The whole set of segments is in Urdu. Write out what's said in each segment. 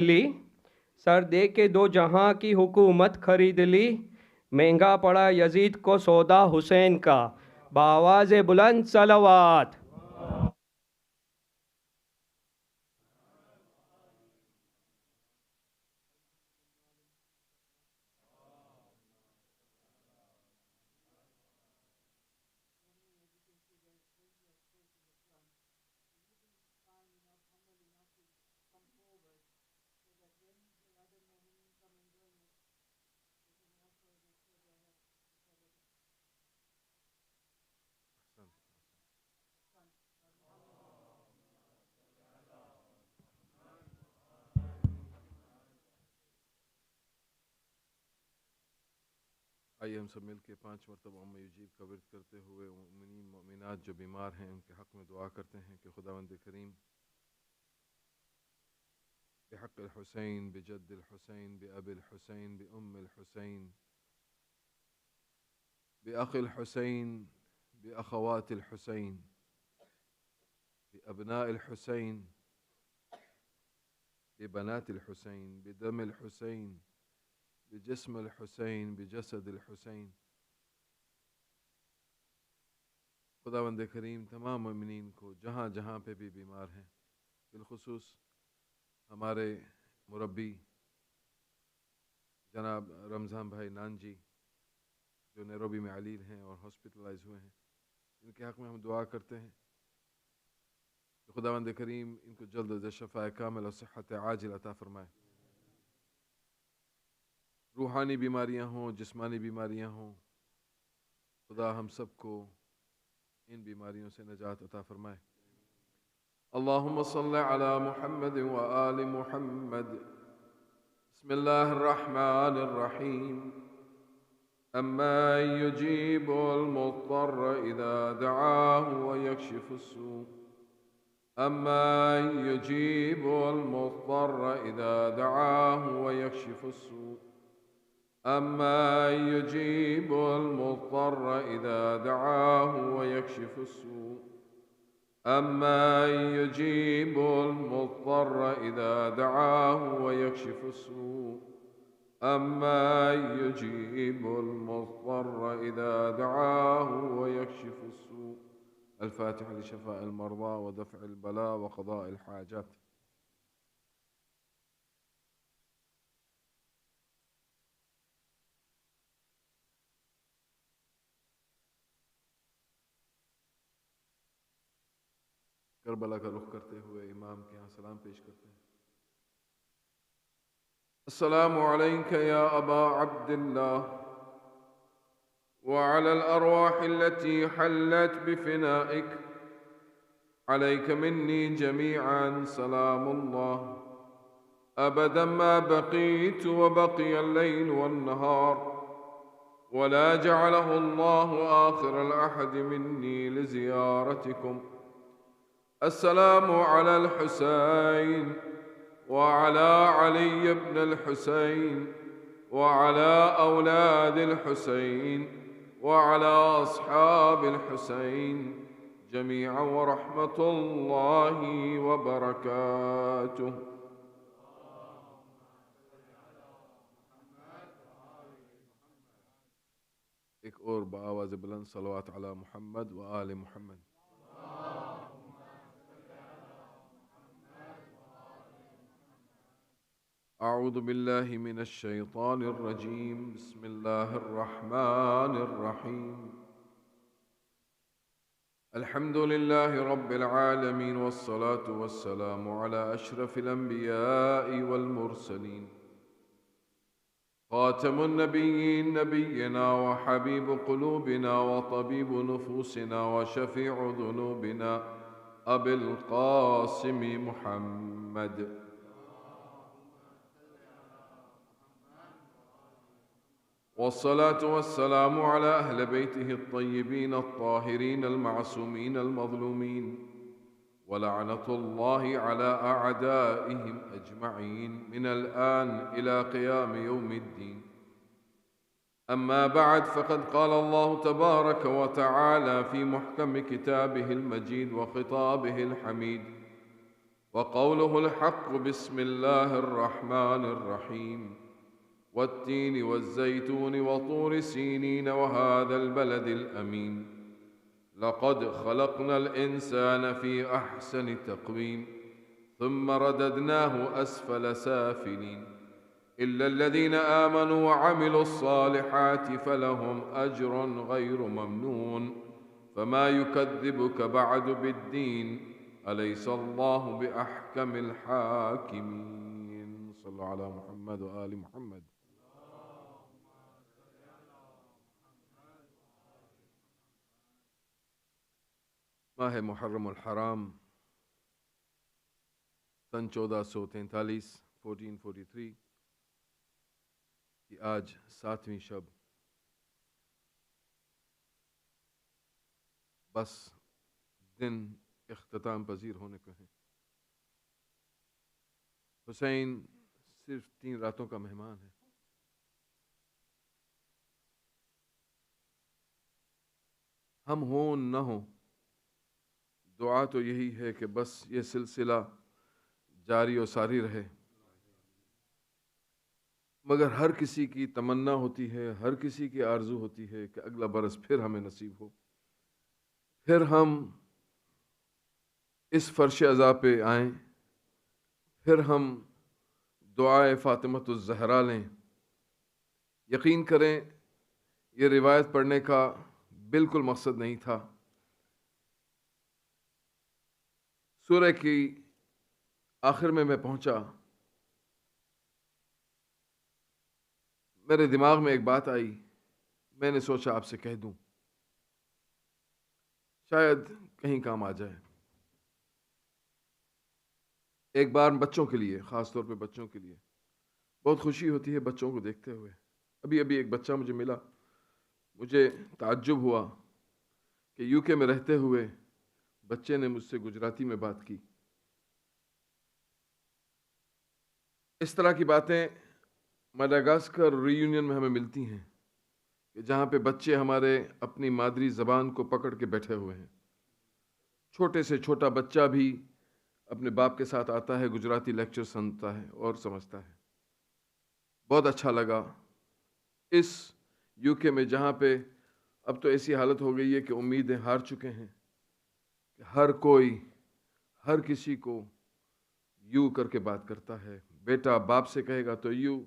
لی، سر دے کے دو جہاں کی حکومت خرید لی، مہنگا پڑا یزید کو سودا حسین کا، بآواز بلند صلوات۔ آئیے ہم سب مل کے 5 مرتبہ ام یجیب کا ورد کرتے ہوئے مومنین مومنات جو بیمار ہیں ان کے حق میں دعا کرتے ہیں کہ خداوند کریم بحق الحسین بجد الحسین بأب الحسین بأم الحسین بأخ الحسین بأخوات الحسین بأبناء الحسین ببنات الحسین بدم الحسین بجسم الحسین بجسد الحسین، خداوند کریم تمام مومنین کو جہاں جہاں پہ بھی بیمار ہیں، بالخصوص ہمارے مربی جناب رمضان بھائی نان جی جو نیروبی میں علیل ہیں اور ہاسپٹلائز ہوئے ہیں، ان کے حق میں ہم دعا کرتے ہیں کہ خداوند کریم ان کو جلد از شفاء کامل اور صحت عاجل عطا فرمائے۔ روحانی بیماریاں ہوں، جسمانی بیماریاں ہوں، خدا ہم سب کو ان بیماریوں سے نجات عطا فرمائے۔ اللہم صل علی محمد وآل محمد۔ بسم اللہ الرحمن الرحیم۔ أَمَّن يُجِيبُ الْمُضْطَرَّ إِذَا دَعَاهُ وَيَكْشِفُ السُّوءَ أَمَّن يُجِيبُ الْمُضْطَرَّ إِذَا دَعَاهُ وَيَكْشِفُ السُّوءَ أَمَّن يُجِيبُ الْمُضْطَرَّ إِذَا دَعَاهُ وَيَكْشِفُ السُّوءَ أَمَّن يُجِيبُ الْمُضْطَرَّ إِذَا دَعَاهُ وَيَكْشِفُ السُّوءَ أَمَّن يُجِيبُ الْمُضْطَرَّ إِذَا دَعَاهُ وَيَكْشِفُ السُّوءَ۔ الفاتحة لشفاء المرضى ودفع البلاء وقضاء الحاجات۔ کربلا کا رخ کرتے ہوئے امام کے ہاں سلام پیش کرتے ہیں۔ السلام عليك يا أبا عبد الله وعلى الأرواح التي حلت بفنائك، عليك مني جميعا سلام الله أبدا ما بقيت وبقي الليل والنهار، ولا جعله الله آخر العهد مني لزيارتكم. السلام على الحسين وعلى علي بن الحسين وعلى أولاد الحسين وعلى أصحاب الحسين جميعا ورحمة الله وبركاته. ایک اور بآواز بلند صلوات علی محمد و آل محمد۔ أعوذ بالله من الشيطان الرجيم، بسم الله الرحمن الرحيم. الحمد لله رب العالمين، والصلاة والسلام على أشرف الأنبياء والمرسلين، خاتم النبيين نبينا وحبيب قلوبنا وطبيب نفوسنا وشفيع ذنوبنا أبي القاسم محمد. والصلاة والسلام على أهل بيته الطيبين الطاهرين المعصومين المظلومين، ولعنة الله على أعدائهم أجمعين من الآن إلى قيام يوم الدين. أما بعد، فقد قال الله تبارك وتعالى في محكم كتابه المجيد وخطابه الحميد: وقوله الحق بسم الله الرحمن الرحيم والتين والزيتون وطور سينين وهذا البلد الأمين لقد خلقنا الإنسان في أحسن تقويم ثم رددناه أسفل سافلين إلا الذين آمنوا وعملوا الصالحات فلهم أجر غير ممنون فما يكذبك بعد بالدين أليس الله بأحكم الحاكمين صلى على محمد وآل محمد. ماہ محرم الحرام سن 1443 1443 کی آج 7ویں شب، بس دن اختتام پذیر ہونے کو ہیں۔ حسین صرف 3 راتوں کا مہمان ہے۔ ہم ہوں نہ ہوں، دعا تو یہی ہے کہ بس یہ سلسلہ جاری و ساری رہے، مگر ہر کسی کی تمنا ہوتی ہے، ہر کسی کی آرزو ہوتی ہے کہ اگلا برس پھر ہمیں نصیب ہو، پھر ہم اس فرش عزا پہ آئیں، پھر ہم دعائے فاطمۃ الزہرا لیں۔ یقین کریں یہ روایت پڑھنے کا بالکل مقصد نہیں تھا۔ سورہ کی آخر میں پہنچا، میرے دماغ میں ایک بات آئی، میں نے سوچا آپ سے کہہ دوں، شاید کہیں کام آ جائے۔ ایک بار بچوں کے لیے، خاص طور پہ بچوں کے لیے بہت خوشی ہوتی ہے بچوں کو دیکھتے ہوئے۔ ابھی ایک بچہ مجھے ملا، مجھے تعجب ہوا کہ یو کے میں رہتے ہوئے بچے نے مجھ سے گجراتی میں بات کی۔ اس طرح کی باتیں مڈغاسکر ری یونین میں ہمیں ملتی ہیں کہ جہاں پہ بچے ہمارے اپنی مادری زبان کو پکڑ کے بیٹھے ہوئے ہیں۔ چھوٹے سے چھوٹا بچہ بھی اپنے باپ کے ساتھ آتا ہے، گجراتی لیکچر سنتا ہے اور سمجھتا ہے۔ بہت اچھا لگا۔ اس یو کے میں جہاں پہ اب تو ایسی حالت ہو گئی ہے کہ امیدیں ہار چکے ہیں کہ ہر کوئی ہر کسی کو یو کر کے بات کرتا ہے۔ بیٹا باپ سے کہے گا تو یو،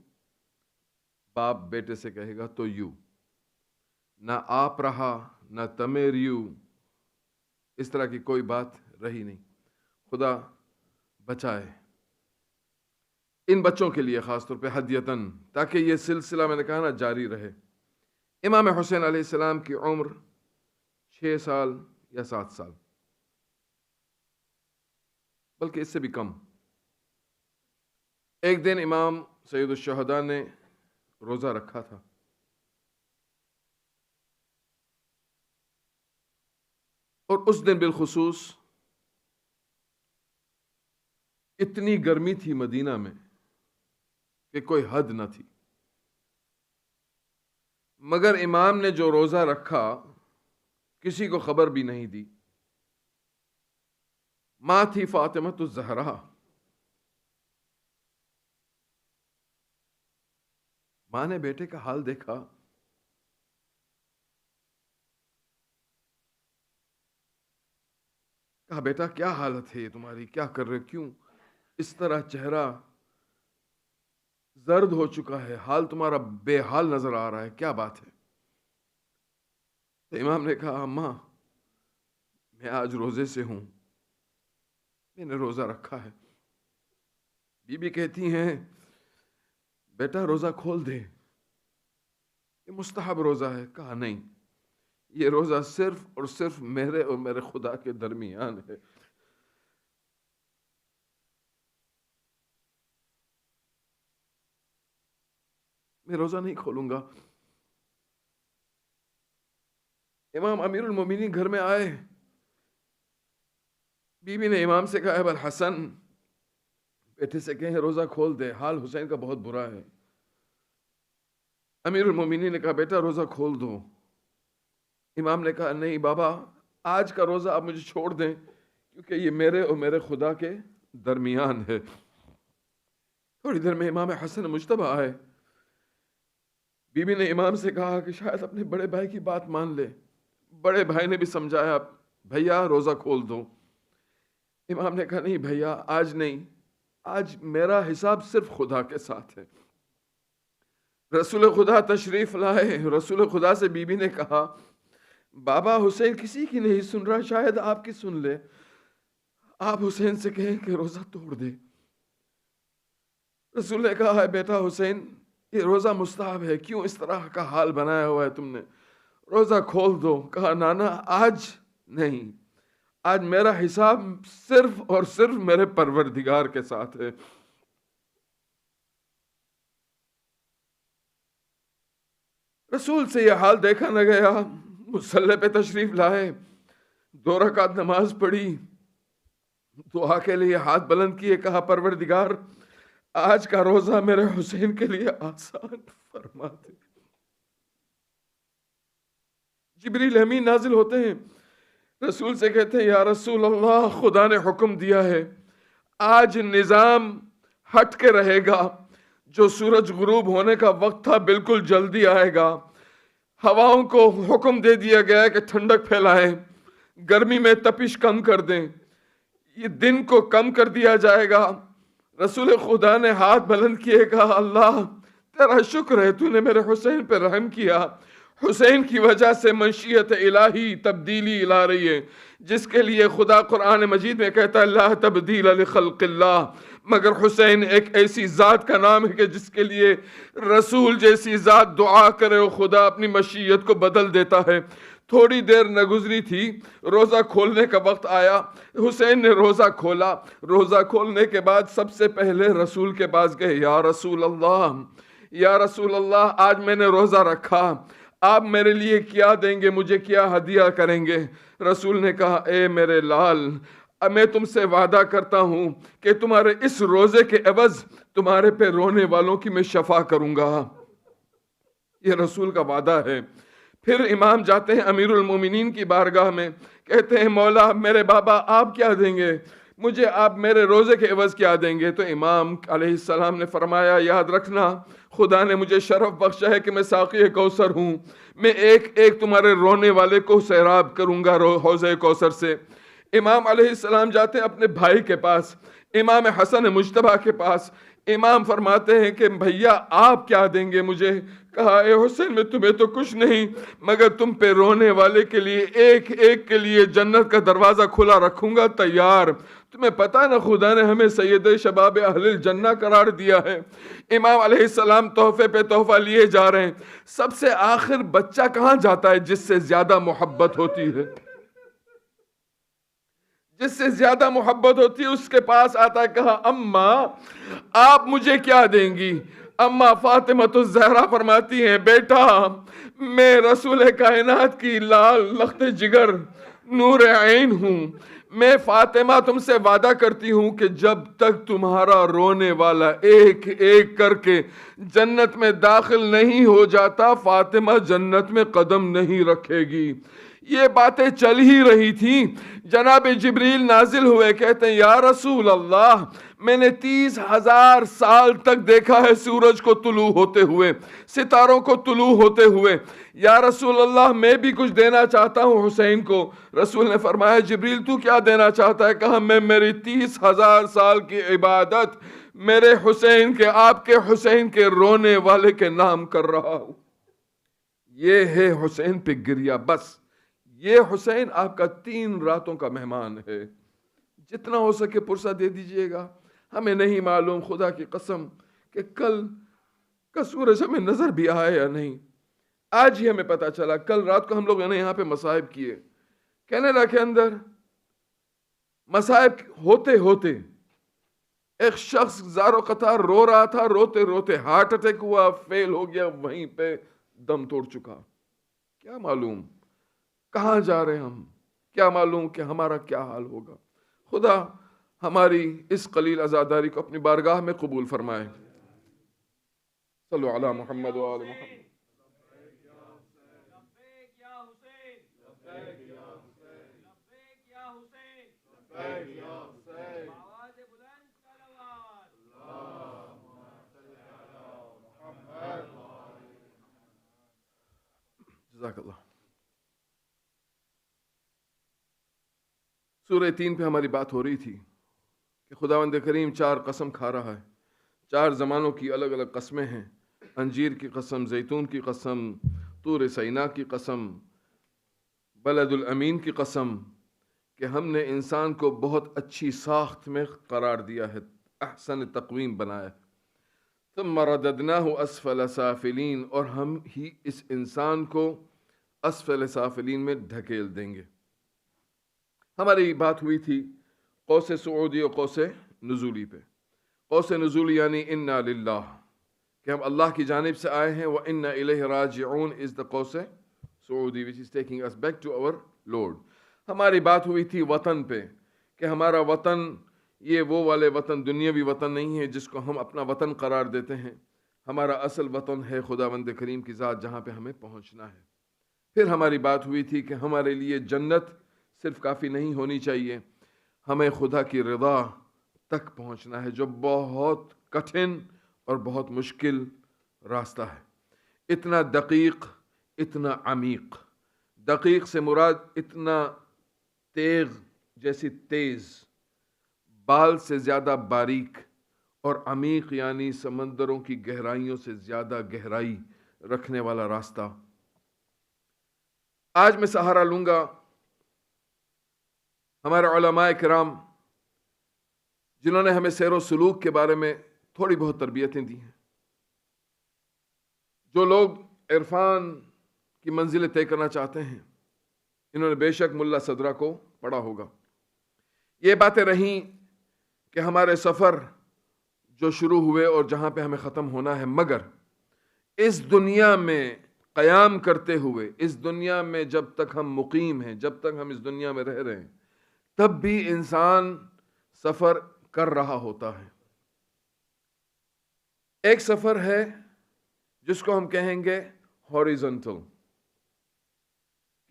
باپ بیٹے سے کہے گا تو یو، نہ آپ رہا نہ تمیر یو، اس طرح کی کوئی بات رہی نہیں۔ خدا بچائے ان بچوں کے لیے، خاص طور پہ ہدیتاً، تاکہ یہ سلسلہ میں نے کہا نا جاری رہے۔ امام حسین علیہ السلام کی عمر 6 سال یا 7 سال، بلکہ اس سے بھی کم۔ ایک دن امام سید الشہداء نے روزہ رکھا تھا، اور اس دن بالخصوص اتنی گرمی تھی مدینہ میں کہ کوئی حد نہ تھی، مگر امام نے جو روزہ رکھا کسی کو خبر بھی نہیں دی۔ ماں تھی فاطمۃ الزہرا، ماں نے بیٹے کا حال دیکھا، کہا بیٹا کیا حالت ہے تمہاری، کیا کر رہے، کیوں اس طرح چہرہ زرد ہو چکا ہے، حال تمہارا بے حال نظر آ رہا ہے، کیا بات ہے؟ تو امام نے کہا اماں میں آج روزے سے ہوں، میں نے روزہ رکھا ہے۔ بی بی کہتی ہیں بیٹا روزہ کھول دے، یہ مستحب روزہ ہے۔ کہا نہیں، یہ روزہ صرف اور صرف میرے اور میرے خدا کے درمیان ہے۔ میں روزہ نہیں کھولوں گا۔ امام امیر المومنین گھر میں آئے، بی بی نے امام سے کہا ابو الحسن بیٹے سے کہیں روزہ کھول دے، حال حسین کا بہت برا ہے۔ امیر المومنین نے کہا بیٹا روزہ کھول دو۔ امام نے کہا نہیں بابا، آج کا روزہ آپ مجھے چھوڑ دیں، کیونکہ یہ میرے اور میرے خدا کے درمیان ہے۔ تھوڑی دیر میں امام حسن مجتبی آئے، بی بی نے امام سے کہا کہ شاید اپنے بڑے بھائی کی بات مان لے۔ بڑے بھائی نے بھی سمجھایا، بھیا روزہ کھول دو۔ امام نے کہا نہیں بھیا، آج نہیں، آج میرا حساب صرف خدا کے ساتھ ہے۔ رسول خدا تشریف لائے، رسول خدا سے بی بی نے کہا بابا حسین کسی کی نہیں سن رہا، شاید آپ کی سن لے، آپ حسین سے کہیں کہ روزہ توڑ دے۔ رسول نے کہا ہے بیٹا حسین، یہ روزہ مستحب ہے، کیوں اس طرح کا حال بنایا ہوا ہے تم نے، روزہ کھول دو۔ کہا نانا آج نہیں، آج میرا حساب صرف اور صرف میرے پروردگار کے ساتھ ہے۔ رسول سے یہ حال دیکھا نہ گیا، مصلی پہ تشریف لائے، 2 رکعت نماز پڑھی، دعا کے لیے ہاتھ بلند کیے، کہا پروردگار آج کا روزہ میرے حسین کے لیے آسان فرما دے۔ جبریل امین نازل ہوتے ہیں، رسول سے کہتے ہیں یا رسول اللہ، خدا نے حکم دیا ہے آج نظام ہٹ کے رہے گا، جو سورج غروب ہونے کا وقت تھا بالکل جلدی آئے گا۔ ہواؤں کو حکم دے دیا گیا ہے کہ ٹھنڈک پھیلائیں، گرمی میں تپش کم کر دیں، یہ دن کو کم کر دیا جائے گا۔ رسول خدا نے ہاتھ بلند کیے، کہا اللہ تیرا شکر ہے، تو نے میرے حسین پہ رحم کیا۔ حسین کی وجہ سے مشیت الہی تبدیلی لا رہی ہے، جس کے لیے خدا قرآن مجید میں کہتا ہے لا تبدیل لخلق اللہ، مگر حسین ایک ایسی ذات کا نام ہے کہ جس کے لیے رسول جیسی ذات دعا کرے اور خدا اپنی مشیت کو بدل دیتا ہے۔ تھوڑی دیر نہ گزری تھی، روزہ کھولنے کا وقت آیا، حسین نے روزہ کھولا۔ روزہ کھولنے کے بعد سب سے پہلے رسول کے پاس گئے، یا رسول اللہ، یا رسول اللہ آج میں نے روزہ رکھا، آپ میرے لیے کیا دیں گے، مجھے کیا ہدیہ کریں گے؟ رسول نے کہا اے میرے لال، میں تم سے وعدہ کرتا ہوں کہ تمہارے اس روزے کے عوض تمہارے پہ رونے والوں کی میں شفا کروں گا۔ یہ رسول کا وعدہ ہے۔ پھر امام جاتے ہیں امیر المومنین کی بارگاہ میں، کہتے ہیں مولا میرے بابا آپ کیا دیں گے، مجھے آپ میرے روزے کے عوض کیا دیں گے؟ تو امام علیہ السلام نے فرمایا یاد رکھنا خدا نے مجھے شرف بخشا ہے کہ میں ساقی کوثر ہوں، میں ایک ایک تمہارے رونے والے کو سیراب کروں گا حوض کوثر سے۔ امام علیہ السلام جاتے ہیں اپنے بھائی کے پاس، امام حسن مجتبی کے پاس، امام فرماتے ہیں کہ بھیا آپ کیا دیں گے مجھے؟ کہا اے حسین میں تمہیں تو کچھ نہیں، مگر تم پہ رونے والے کے لیے ایک ایک کے لیے جنت کا دروازہ کھلا رکھوں گا، تیار۔ تمہیں پتا نا خدا نے ہمیں سید شباب اہل الجنہ قرار دیا ہے۔ امام علیہ السلام تحفے پہ تحفہ لیے جا رہے ہیں، سب سے آخر بچہ کہاں جاتا ہے؟ جس سے زیادہ محبت ہوتی ہے، جس سے زیادہ محبت ہوتی ہے اس کے پاس آتا ہے۔ کہا اماں آپ مجھے کیا دیں گی؟ اماں فاطمہ الزہرا فرماتی ہیں بیٹا میں رسول کائنات کی لال لخت جگر نور عین ہوں، میں فاطمہ تم سے وعدہ کرتی ہوں کہ جب تک تمہارا رونے والا ایک ایک کر کے جنت میں داخل نہیں ہو جاتا فاطمہ جنت میں قدم نہیں رکھے گی۔ یہ باتیں چل ہی رہی تھیں، جناب جبریل نازل ہوئے، کہتے ہیں یا رسول اللہ میں نے 30,000 سال تک دیکھا ہے سورج کو طلوع ہوتے ہوئے، ستاروں کو طلوع ہوتے ہوئے، یا رسول اللہ میں بھی کچھ دینا چاہتا ہوں حسین کو۔ رسول نے فرمایا جبریل تو کیا دینا چاہتا ہے؟ کہا میں میری 30,000 سال کی عبادت میرے حسین کے، آپ کے حسین کے رونے والے کے نام کر رہا ہوں۔ یہ ہے حسین پہ گریا، بس یہ حسین آپ کا 3 راتوں کا مہمان ہے، جتنا ہو سکے پرسہ دے دیجئے گا۔ ہمیں نہیں معلوم خدا کی قسم کہ کل کا سورج ہمیں نظر بھی آئے یا نہیں، آج ہی ہمیں پتا چلا۔ کل رات کو ہم لوگوں نے یہاں پہ مصائب کیے، کینیڈا کے اندر مصائب ہوتے ہوتے ایک شخص زار و قطار رو رہا تھا، روتے روتے ہارٹ اٹیک ہوا، فیل ہو گیا، وہیں پہ دم توڑ چکا۔ کیا معلوم کہاں جا رہے ہم، کیا معلوم کہ ہمارا کیا حال ہوگا۔ خدا ہماری اس قلیل عزاداری کو اپنی بارگاہ میں قبول فرمائے۔ صلو علی محمد و آل محمد۔ لبیک یا حسین، لبیک یا حسین، لبیک یا حسین، لبیک یا حسین، آواز بلند جزاک اللہ. سورہ 3 پہ ہماری بات ہو رہی تھی کہ خداوند کریم 4 قسم کھا رہا ہے. 4 زمانوں کی الگ الگ قسمیں ہیں. انجیر کی قسم، زیتون کی قسم، طور سینا کی قسم، بلد الامین کی قسم، کہ ہم نے انسان کو بہت اچھی ساخت میں قرار دیا ہے، احسن تقویم بنایا ہے. ثم رددناہ اسفل سافلین، اور ہم ہی اس انسان کو اسفل سافلین میں دھکیل دیں گے. ہماری بات ہوئی تھی قوس صعودی اور قوس نزولی پہ. قوس نزولی یعنی انا للہ، کہ ہم اللہ کی جانب سے آئے ہیں، وَإِنَّا إِلَيْهِ رَاجِعُونَ is the قوس Saudi which is taking us back to our Lord. ہماری بات ہوئی تھی وطن پہ کہ ہمارا وطن یہ وہ والے وطن، دنیاوی وطن نہیں ہے جس کو ہم اپنا وطن قرار دیتے ہیں. ہمارا اصل وطن ہے خداوند کریم کی ذات، جہاں پہ ہمیں پہنچنا ہے. پھر ہماری بات ہوئی تھی کہ ہمارے لیے جنت صرف کافی نہیں ہونی چاہیے، ہمیں خدا کی رضا تک پہنچنا ہے، جو بہت کٹھن اور بہت مشکل راستہ ہے. اتنا دقیق، اتنا عمیق. دقیق سے مراد اتنا تیغ جیسی تیز، بال سے زیادہ باریک، اور عمیق یعنی سمندروں کی گہرائیوں سے زیادہ گہرائی رکھنے والا راستہ. آج میں سہارا لوں گا ہمارے علماء کرام، جنہوں نے ہمیں سیر و سلوک کے بارے میں تھوڑی بہت تربیتیں دی ہیں. جو لوگ عرفان کی منزلیں طے کرنا چاہتے ہیں، انہوں نے بے شک ملا صدرہ کو پڑھا ہوگا. یہ باتیں رہیں کہ ہمارے سفر جو شروع ہوئے اور جہاں پہ ہمیں ختم ہونا ہے، مگر اس دنیا میں قیام کرتے ہوئے، اس دنیا میں جب تک ہم مقیم ہیں، جب تک ہم اس دنیا میں رہ رہے ہیں، تب بھی انسان سفر کر رہا ہوتا ہے. ایک سفر ہے جس کو ہم کہیں گے ہاریزونٹل،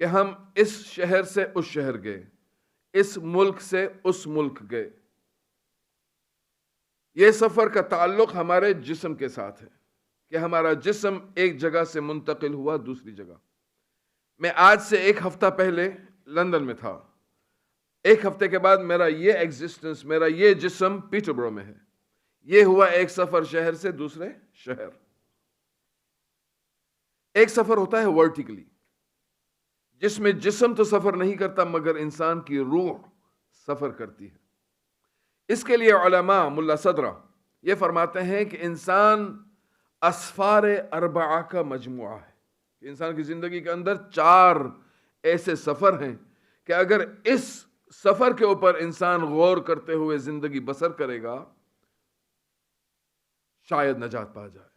کہ ہم اس شہر سے اس شہر گئے، اس ملک سے اس ملک گئے. یہ سفر کا تعلق ہمارے جسم کے ساتھ ہے کہ ہمارا جسم ایک جگہ سے منتقل ہوا دوسری جگہ. میں آج سے 1 ہفتہ پہلے لندن میں تھا. 1 ہفتے کے بعد میرا یہ ایگزسٹنس، میرا یہ جسم پیٹربرو میں ہے. یہ ہوا ایک سفر شہر سے دوسرے شہر. ایک سفر ہوتا ہے ورٹیکلی، جس میں جسم تو سفر نہیں کرتا مگر انسان کی روح سفر کرتی ہے. اس کے لیے علماء ملا صدرہ یہ فرماتے ہیں کہ انسان اسفار 4 کا مجموعہ ہے. کہ انسان کی زندگی کے اندر 4 ایسے سفر ہیں کہ اگر اس سفر کے اوپر انسان غور کرتے ہوئے زندگی بسر کرے گا، شاید نجات پا جائے.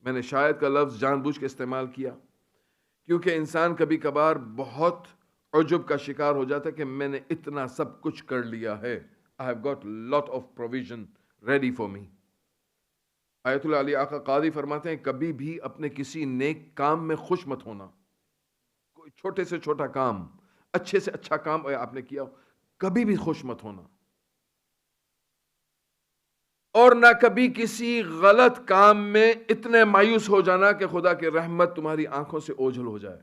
میں نے شاید کا لفظ جان بوجھ کے استعمال کیا کیونکہ انسان کبھی کبھار بہت عجب کا شکار ہو جاتا ہے کہ میں نے اتنا سب کچھ کر لیا ہے. I have got lot of provision ready for me. آیت اللہ علی آقا قاضی فرماتے ہیں کبھی بھی اپنے کسی نیک کام میں خوش مت ہونا. کوئی چھوٹے سے چھوٹا کام، اچھے سے اچھا کام آپ نے کیا، کبھی بھی خوش مت ہونا. اور نہ کبھی کسی غلط کام میں اتنے مایوس ہو جانا کہ خدا کی رحمت تمہاری آنکھوں سے اوجھل ہو جائے.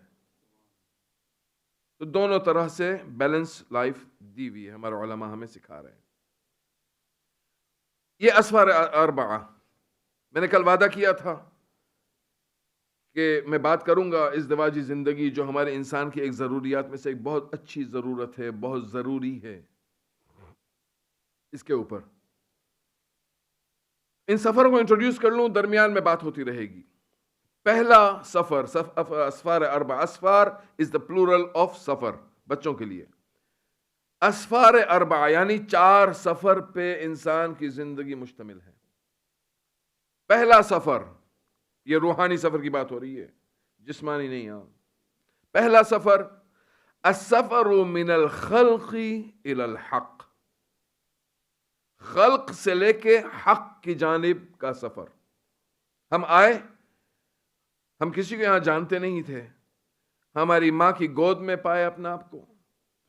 تو دونوں طرح سے بیلنس لائف دی ہوئی ہے، ہمارے علماء ہمیں سکھا رہے ہیں. یہ اسفار 4. میں نے کل وعدہ کیا تھا کہ میں بات کروں گا ازدواجی زندگی، جو ہمارے انسان کی ایک ضروریات میں سے ایک بہت اچھی ضرورت ہے، بہت ضروری ہے. اس کے اوپر ان سفروں کو انٹروڈیوس کر لوں، درمیان میں بات ہوتی رہے گی. پہلا سفر اسفار 4. اسفار از دا پلورل آف سفر، بچوں کے لیے. اسفار 4 یعنی 4 سفر پہ انسان کی زندگی مشتمل ہے. پہلا سفر، یہ روحانی سفر کی بات ہو رہی ہے، جسمانی نہیں. پہلا سفر السفر من الخلق الى الحق، خلق سے لے کے حق کی جانب کا سفر. ہم آئے، ہم کسی کو یہاں جانتے نہیں تھے، ہماری ماں کی گود میں پائے اپنا آپ کو.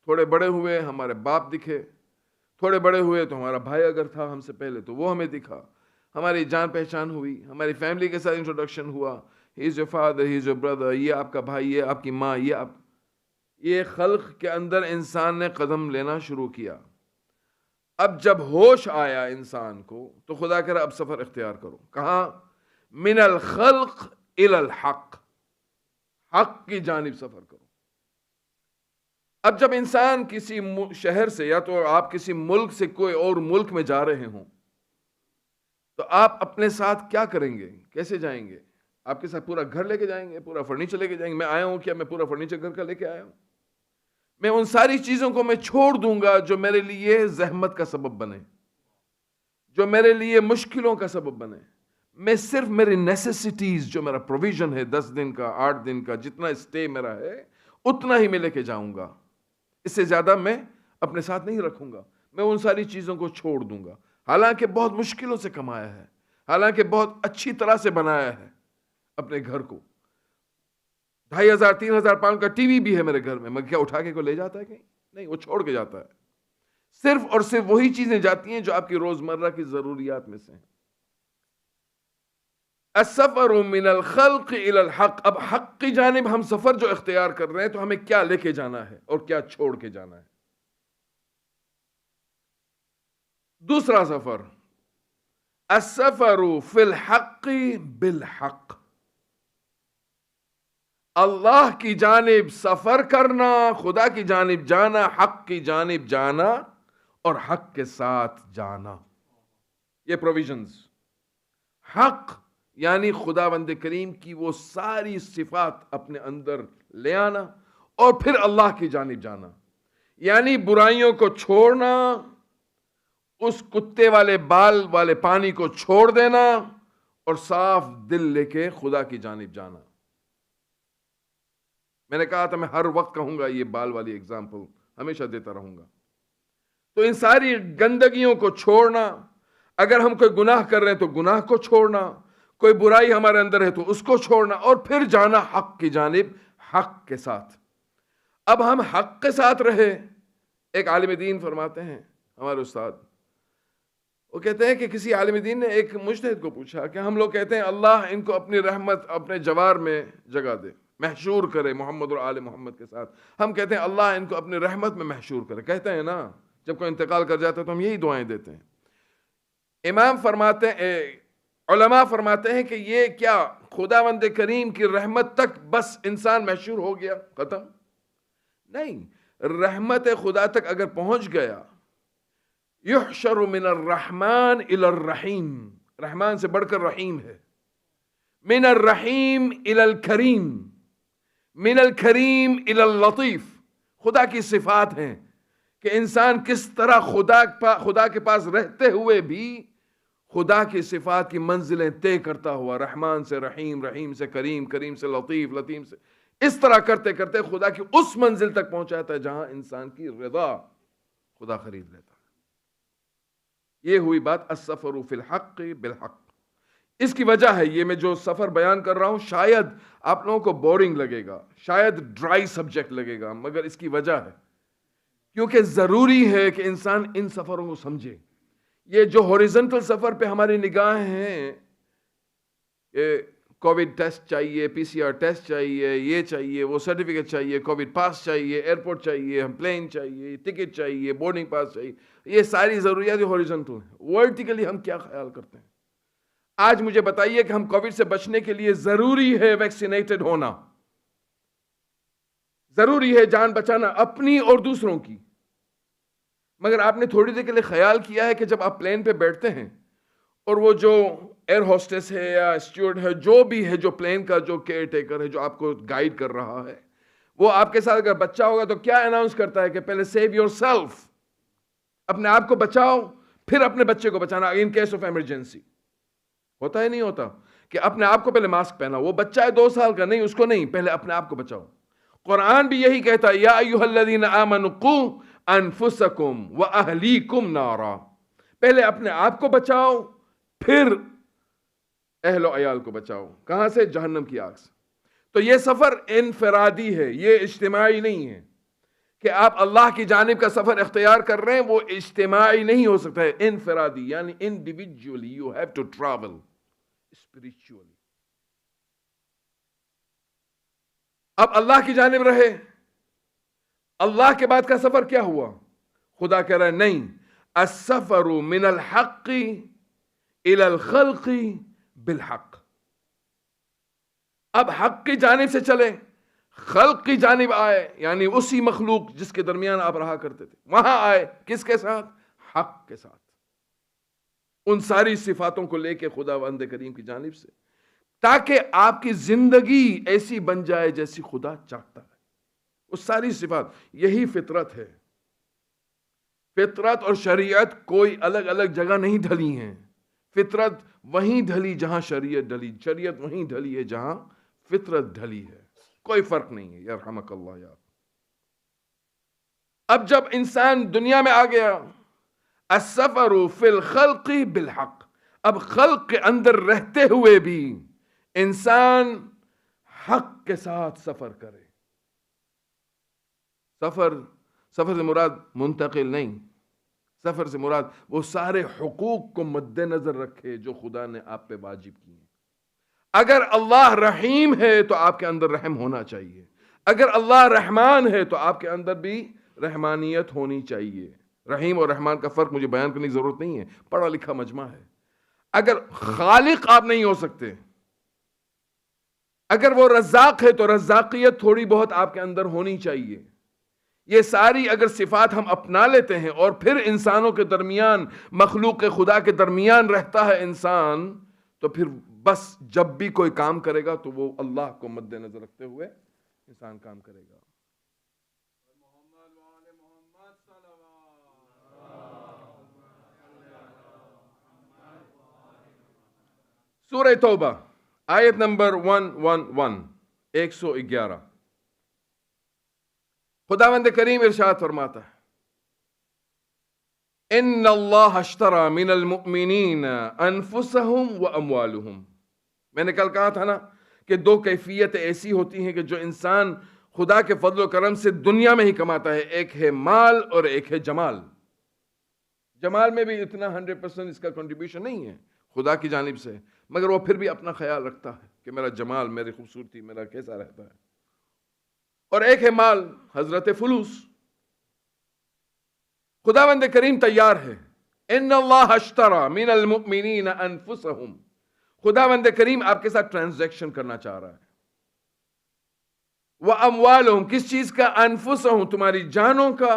تھوڑے بڑے ہوئے ہمارے باپ دکھے، تھوڑے بڑے ہوئے تو ہمارا بھائی اگر تھا ہم سے پہلے تو وہ ہمیں دکھا. ہماری جان پہچان ہوئی، ہماری فیملی کے ساتھ انٹروڈکشن ہوا، he is your father, he is your brother, یہ آپ کا بھائی، یہ آپ کی ماں، یہ خلق کے اندر انسان نے قدم لینا شروع کیا. اب جب ہوش آیا انسان کو تو خدا کہہ رہا اب سفر اختیار کرو. کہاں؟ من الخلق الی الحق، حق کی جانب سفر کرو. اب جب انسان کسی شہر سے یا تو آپ کسی ملک سے کوئی اور ملک میں جا رہے ہوں تو آپ اپنے ساتھ کیا کریں گے؟ کیسے جائیں گے؟ آپ کے ساتھ پورا گھر لے کے جائیں گے، پورا فرنیچر لے کے جائیں گے؟ میں آیا ہوں کیا میں پورا فرنیچر گھر کا لے کے آیا ہوں؟ میں ان ساری چیزوں کو میں چھوڑ دوں گا جو میرے لیے زحمت کا سبب بنے، جو میرے لیے مشکلوں کا سبب بنے. میں صرف میری نیسیسٹیز، جو میرا پروویژن ہے 10 دن کا، 8 دن کا، جتنا اسٹے میرا ہے اتنا ہی میں لے کے جاؤں گا. اس سے زیادہ میں اپنے ساتھ نہیں رکھوں گا. میں ان ساری چیزوں کو چھوڑ دوں گا. حالانکہ بہت مشکلوں سے کمایا ہے، حالانکہ بہت اچھی طرح سے بنایا ہے اپنے گھر کو. 2500 3000 پاؤنڈ کا ٹی وی بھی ہے میرے گھر میں کیا اٹھا کے کوئی لے جاتا ہے کہیں؟ نہیں، وہ چھوڑ کے جاتا ہے. صرف اور صرف وہی چیزیں جاتی ہیں جو آپ کی روزمرہ کی ضروریات میں سے ہیں. السفر من الخلق الى الحق. اب حق کی جانب ہم سفر جو اختیار کر رہے ہیں تو ہمیں کیا لے کے جانا ہے اور کیا چھوڑ کے جانا ہے. دوسرا سفر، السفر فی الحق بالحق. اللہ کی جانب سفر کرنا، خدا کی جانب جانا، حق کی جانب جانا اور حق کے ساتھ جانا. یہ پروویژنز. حق یعنی خداوند کریم کی وہ ساری صفات اپنے اندر لے آنا اور پھر اللہ کی جانب جانا، یعنی برائیوں کو چھوڑنا، اس کتے والے بال والے پانی کو چھوڑ دینا اور صاف دل لے کے خدا کی جانب جانا. میں نے کہا تھا میں ہر وقت کہوں گا، یہ بال والی اگزامپل ہمیشہ دیتا رہوں گا. تو ان ساری گندگیوں کو چھوڑنا، اگر ہم کوئی گناہ کر رہے ہیں تو گناہ کو چھوڑنا، کوئی برائی ہمارے اندر ہے تو اس کو چھوڑنا اور پھر جانا حق کی جانب، حق کے ساتھ. اب ہم حق کے ساتھ رہے. ایک عالم دین فرماتے ہیں، ہمارے استاد، وہ کہتے ہیں کہ کسی عالم دین نے ایک مجتہد کو پوچھا کہ ہم لوگ کہتے ہیں اللہ ان کو اپنی رحمت اپنے جوار میں جگہ دے، محشور کرے محمد اور آل محمد کے ساتھ. ہم کہتے ہیں اللہ ان کو اپنی رحمت میں محشور کرے. کہتے ہیں نا جب کوئی انتقال کر جاتا ہے تو ہم یہی دعائیں دیتے ہیں. امام فرماتے ہیں، علماء فرماتے ہیں کہ یہ کیا خداوند کریم کی رحمت تک بس انسان محشور ہو گیا، ختم؟ نہیں، رحمت خدا تک اگر پہنچ گیا، یحشر من الرحمن الی الرحیم، رحمان سے بڑھ کر رحیم ہے، من الرحیم الی الکریم، من الکریم الی اللطیف. خدا کی صفات ہیں کہ انسان کس طرح خدا کے پاس رہتے ہوئے بھی خدا کی صفات کی منزلیں طے کرتا ہوا، رحمان سے رحیم، رحیم سے کریم، کریم سے لطیف، لطیف سے اس طرح کرتے کرتے خدا کی اس منزل تک پہنچاتا ہے جہاں انسان کی رضا خدا خرید لیتا ہے. یہ ہوئی بات السفر فی الحق بالحق. اس کی وجہ ہے، یہ میں جو سفر بیان کر رہا ہوں شاید آپ لوگوں کو بورنگ لگے گا، شاید ڈرائی سبجیکٹ لگے گا، مگر اس کی وجہ ہے کیونکہ ضروری ہے کہ انسان ان سفروں کو سمجھے. یہ جو ہاریزنٹل سفر پہ ہماری نگاہیں ہیں کہ کووڈ ٹیسٹ چاہیے، پی سی آر ٹیسٹ چاہیے، یہ چاہیے، وہ سرٹیفکیٹ چاہیے، کووڈ پاس چاہیے، ایئرپورٹ چاہیے، پلین چاہیے، ٹکٹ چاہیے، بورڈنگ پاس چاہیے، یہ ساری ضروریات ہاریزنٹل ہیں. ورٹیکلی ہم کیا خیال کرتے ہیں؟ آج مجھے بتائیے کہ ہم کووڈ سے بچنے کے لیے ضروری ہے ویکسینیٹڈ ہونا، ضروری ہے جان بچانا اپنی اور دوسروں کی. مگر آپ نے تھوڑی دیر کے لیے خیال کیا ہے کہ جب آپ پلین پہ بیٹھتے ہیں اور وہ جو ایئر ہوسٹس ہے یا اسٹیورڈ ہے، جو بھی ہے، جو پلین کا جو کیئر ٹیکر ہے، جو آپ کو گائیڈ کر رہا ہے، وہ آپ کے ساتھ اگر بچہ ہوگا تو کیا اناؤنس کرتا ہے کہ پہلے سیو یور سیلف، اپنے آپ کو بچاؤ، پھر اپنے بچے کو بچانا ان کیس آف ایمرجنسی. ہوتا ہی نہیں ہوتا کہ اپنے آپ کو پہلے ماسک پہنا، وہ بچہ ہے 2 سال کا، نہیں، اس کو نہیں، پہلے اپنے آپ کو بچاؤ. قرآن بھی یہی کہتا ہے، یا ایھا الذین آمنوا قوا انفسکم واہلیکم نارا. پہلے اپنے آپ کو بچاؤ، پھر اہل و عیال کو بچاؤ. کہاں سے؟ جہنم کی آگ سے. تو یہ سفر انفرادی ہے، یہ اجتماعی نہیں ہے کہ آپ اللہ کی جانب کا سفر اختیار کر رہے ہیں، وہ اجتماعی نہیں ہو سکتا ہے، انفرادی یعنی individually. You have to travel spiritually. اب اللہ کی جانب رہے. اللہ کے بعد کا سفر کیا ہوا؟ خدا کہہ رہا ہے نہیں، السفر من الحق الى الخلق بالحق. اب حق کی جانب سے چلے، خلق کی جانب آئے، یعنی اسی مخلوق جس کے درمیان آپ رہا کرتے تھے وہاں آئے. کس کے ساتھ؟ حق کے ساتھ. ان ساری صفاتوں کو لے کے خدا بند کریم کی جانب سے، تاکہ آپ کی زندگی ایسی بن جائے جیسی خدا چاہتا ہے. وہ ساری صفات، یہی فطرت ہے. فطرت اور شریعت کوئی الگ الگ جگہ نہیں ڈھلی ہیں. فطرت وہیں ڈھلی جہاں شریعت ڈھلی، شریعت وہیں ڈھلی ہے جہاں فطرت ڈھلی ہے. کوئی فرق نہیں ہے. یرحمک اللہ یار. اب جب انسان دنیا میں آ گیا، السفر فی الخلق بالحق، اب خلق کے اندر رہتے ہوئے بھی انسان حق کے ساتھ سفر کرے. سفر سے مراد منتقل نہیں، سفر سے مراد وہ سارے حقوق کو مد نظر رکھے جو خدا نے آپ پہ واجب کیے ہیں. اگر اللہ رحیم ہے تو آپ کے اندر رحم ہونا چاہیے. اگر اللہ رحمان ہے تو آپ کے اندر بھی رحمانیت ہونی چاہیے. رحیم اور رحمان کا فرق مجھے بیان کرنے کی ضرورت نہیں ہے، پڑھا لکھا مجمع ہے. اگر خالق آپ نہیں ہو سکتے، اگر وہ رزاق ہے تو رزاقیت تھوڑی بہت آپ کے اندر ہونی چاہیے. یہ ساری اگر صفات ہم اپنا لیتے ہیں اور پھر انسانوں کے درمیان، مخلوق خدا کے درمیان رہتا ہے انسان، تو پھر بس جب بھی کوئی کام کرے گا تو وہ اللہ کو مد نظر رکھتے ہوئے انسان کام کرے گا. سورہ توبہ آیت نمبر 111 111. خداوند کریم ارشاد فرماتا ہے، ان اللہ اشترى من المؤمنین انفسهم واموالهم. میں نے کل کہا تھا نا کہ دو کیفیتیں ایسی ہوتی ہیں کہ جو انسان خدا کے فضل و کرم سے دنیا میں ہی کماتا ہے. ایک ہے مال اور ایک ہے جمال. جمال میں بھی اتنا 100% اس کا کنٹریبیوشن نہیں ہے خدا کی جانب سے، مگر وہ پھر بھی اپنا خیال رکھتا ہے کہ میرا جمال، میری خوبصورتی، میرا کیسا رہتا ہے. اور ایک ہے مال، حضرت فلوس. خداوند کریم تیار ہے. ان اللہ اشترى من المؤمنین انفسهم. خداوند کریم آپ کے ساتھ ٹرانزیکشن کرنا چاہ رہا ہے. واموالهم، کس چیز کا؟ انفسهم، تمہاری جانوں کا.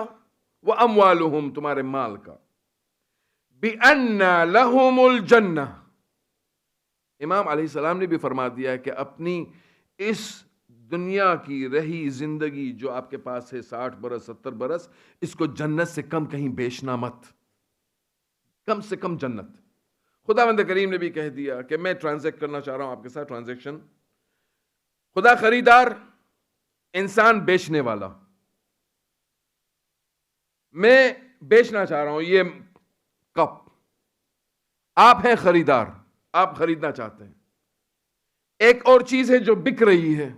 واموالهم، تمہارے مال کا. بأن لهم الجنہ. امام علیہ السلام نے بھی فرما دیا ہے کہ اپنی اس دنیا کی رہی زندگی جو آپ کے پاس ہے 60 برس 70 برس، اس کو جنت سے کم کہیں بیچنا مت. کم سے کم جنت. خداوند کریم نے بھی کہہ دیا کہ میں ٹرانزیکٹ کرنا چاہ رہا ہوں آپ کے ساتھ ٹرانزیکشن. خدا خریدار، انسان بیچنے والا. میں بیچنا چاہ رہا ہوں یہ کپ، آپ ہیں خریدار، آپ خریدنا چاہتے ہیں. ایک اور چیز ہے جو بک رہی ہے،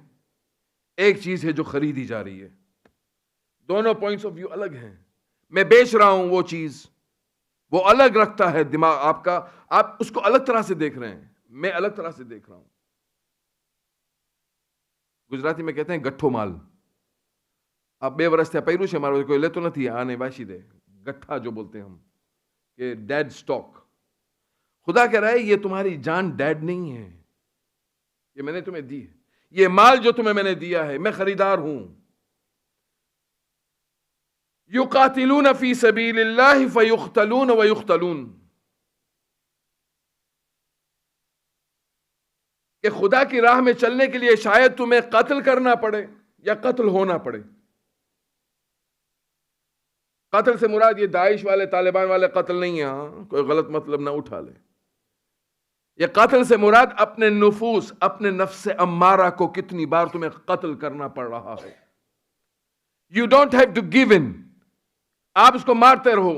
ایک چیز ہے جو خریدی جا رہی ہے. دونوں پوائنٹس آف ویو الگ ہیں. میں بیچ رہا ہوں وہ چیز، وہ الگ رکھتا ہے دماغ آپ کا، آپ اس کو الگ طرح سے دیکھ رہے ہیں، میں الگ طرح سے دیکھ رہا ہوں. گجراتی میں کہتے ہیں گٹھو مال. آپ بے ورس تھے پیرو سے مارو کوئی لے تو نہیں آنے باشی دے، گٹھا جو بولتے ہیں ہم کہ ڈیڈ سٹاک. خدا کہہ رہا ہے یہ تمہاری جان ڈیڈ نہیں ہے، یہ میں نے تمہیں دی ہے. یہ مال جو تمہیں میں نے دیا ہے، میں خریدار ہوں. یقاتلون فی سبیل اللہ فیقتلون ویقتلون. کہ خدا کی راہ میں چلنے کے لیے شاید تمہیں قتل کرنا پڑے یا قتل ہونا پڑے. قتل سے مراد یہ داعش والے طالبان والے قتل نہیں ہے، ہاں کوئی غلط مطلب نہ اٹھا لے. یہ قتل سے مراد اپنے نفوس، اپنے نفس امارہ کو کتنی بار تمہیں قتل کرنا پڑ رہا ہے. You don't have to give in. آپ اس کو مارتے رہو.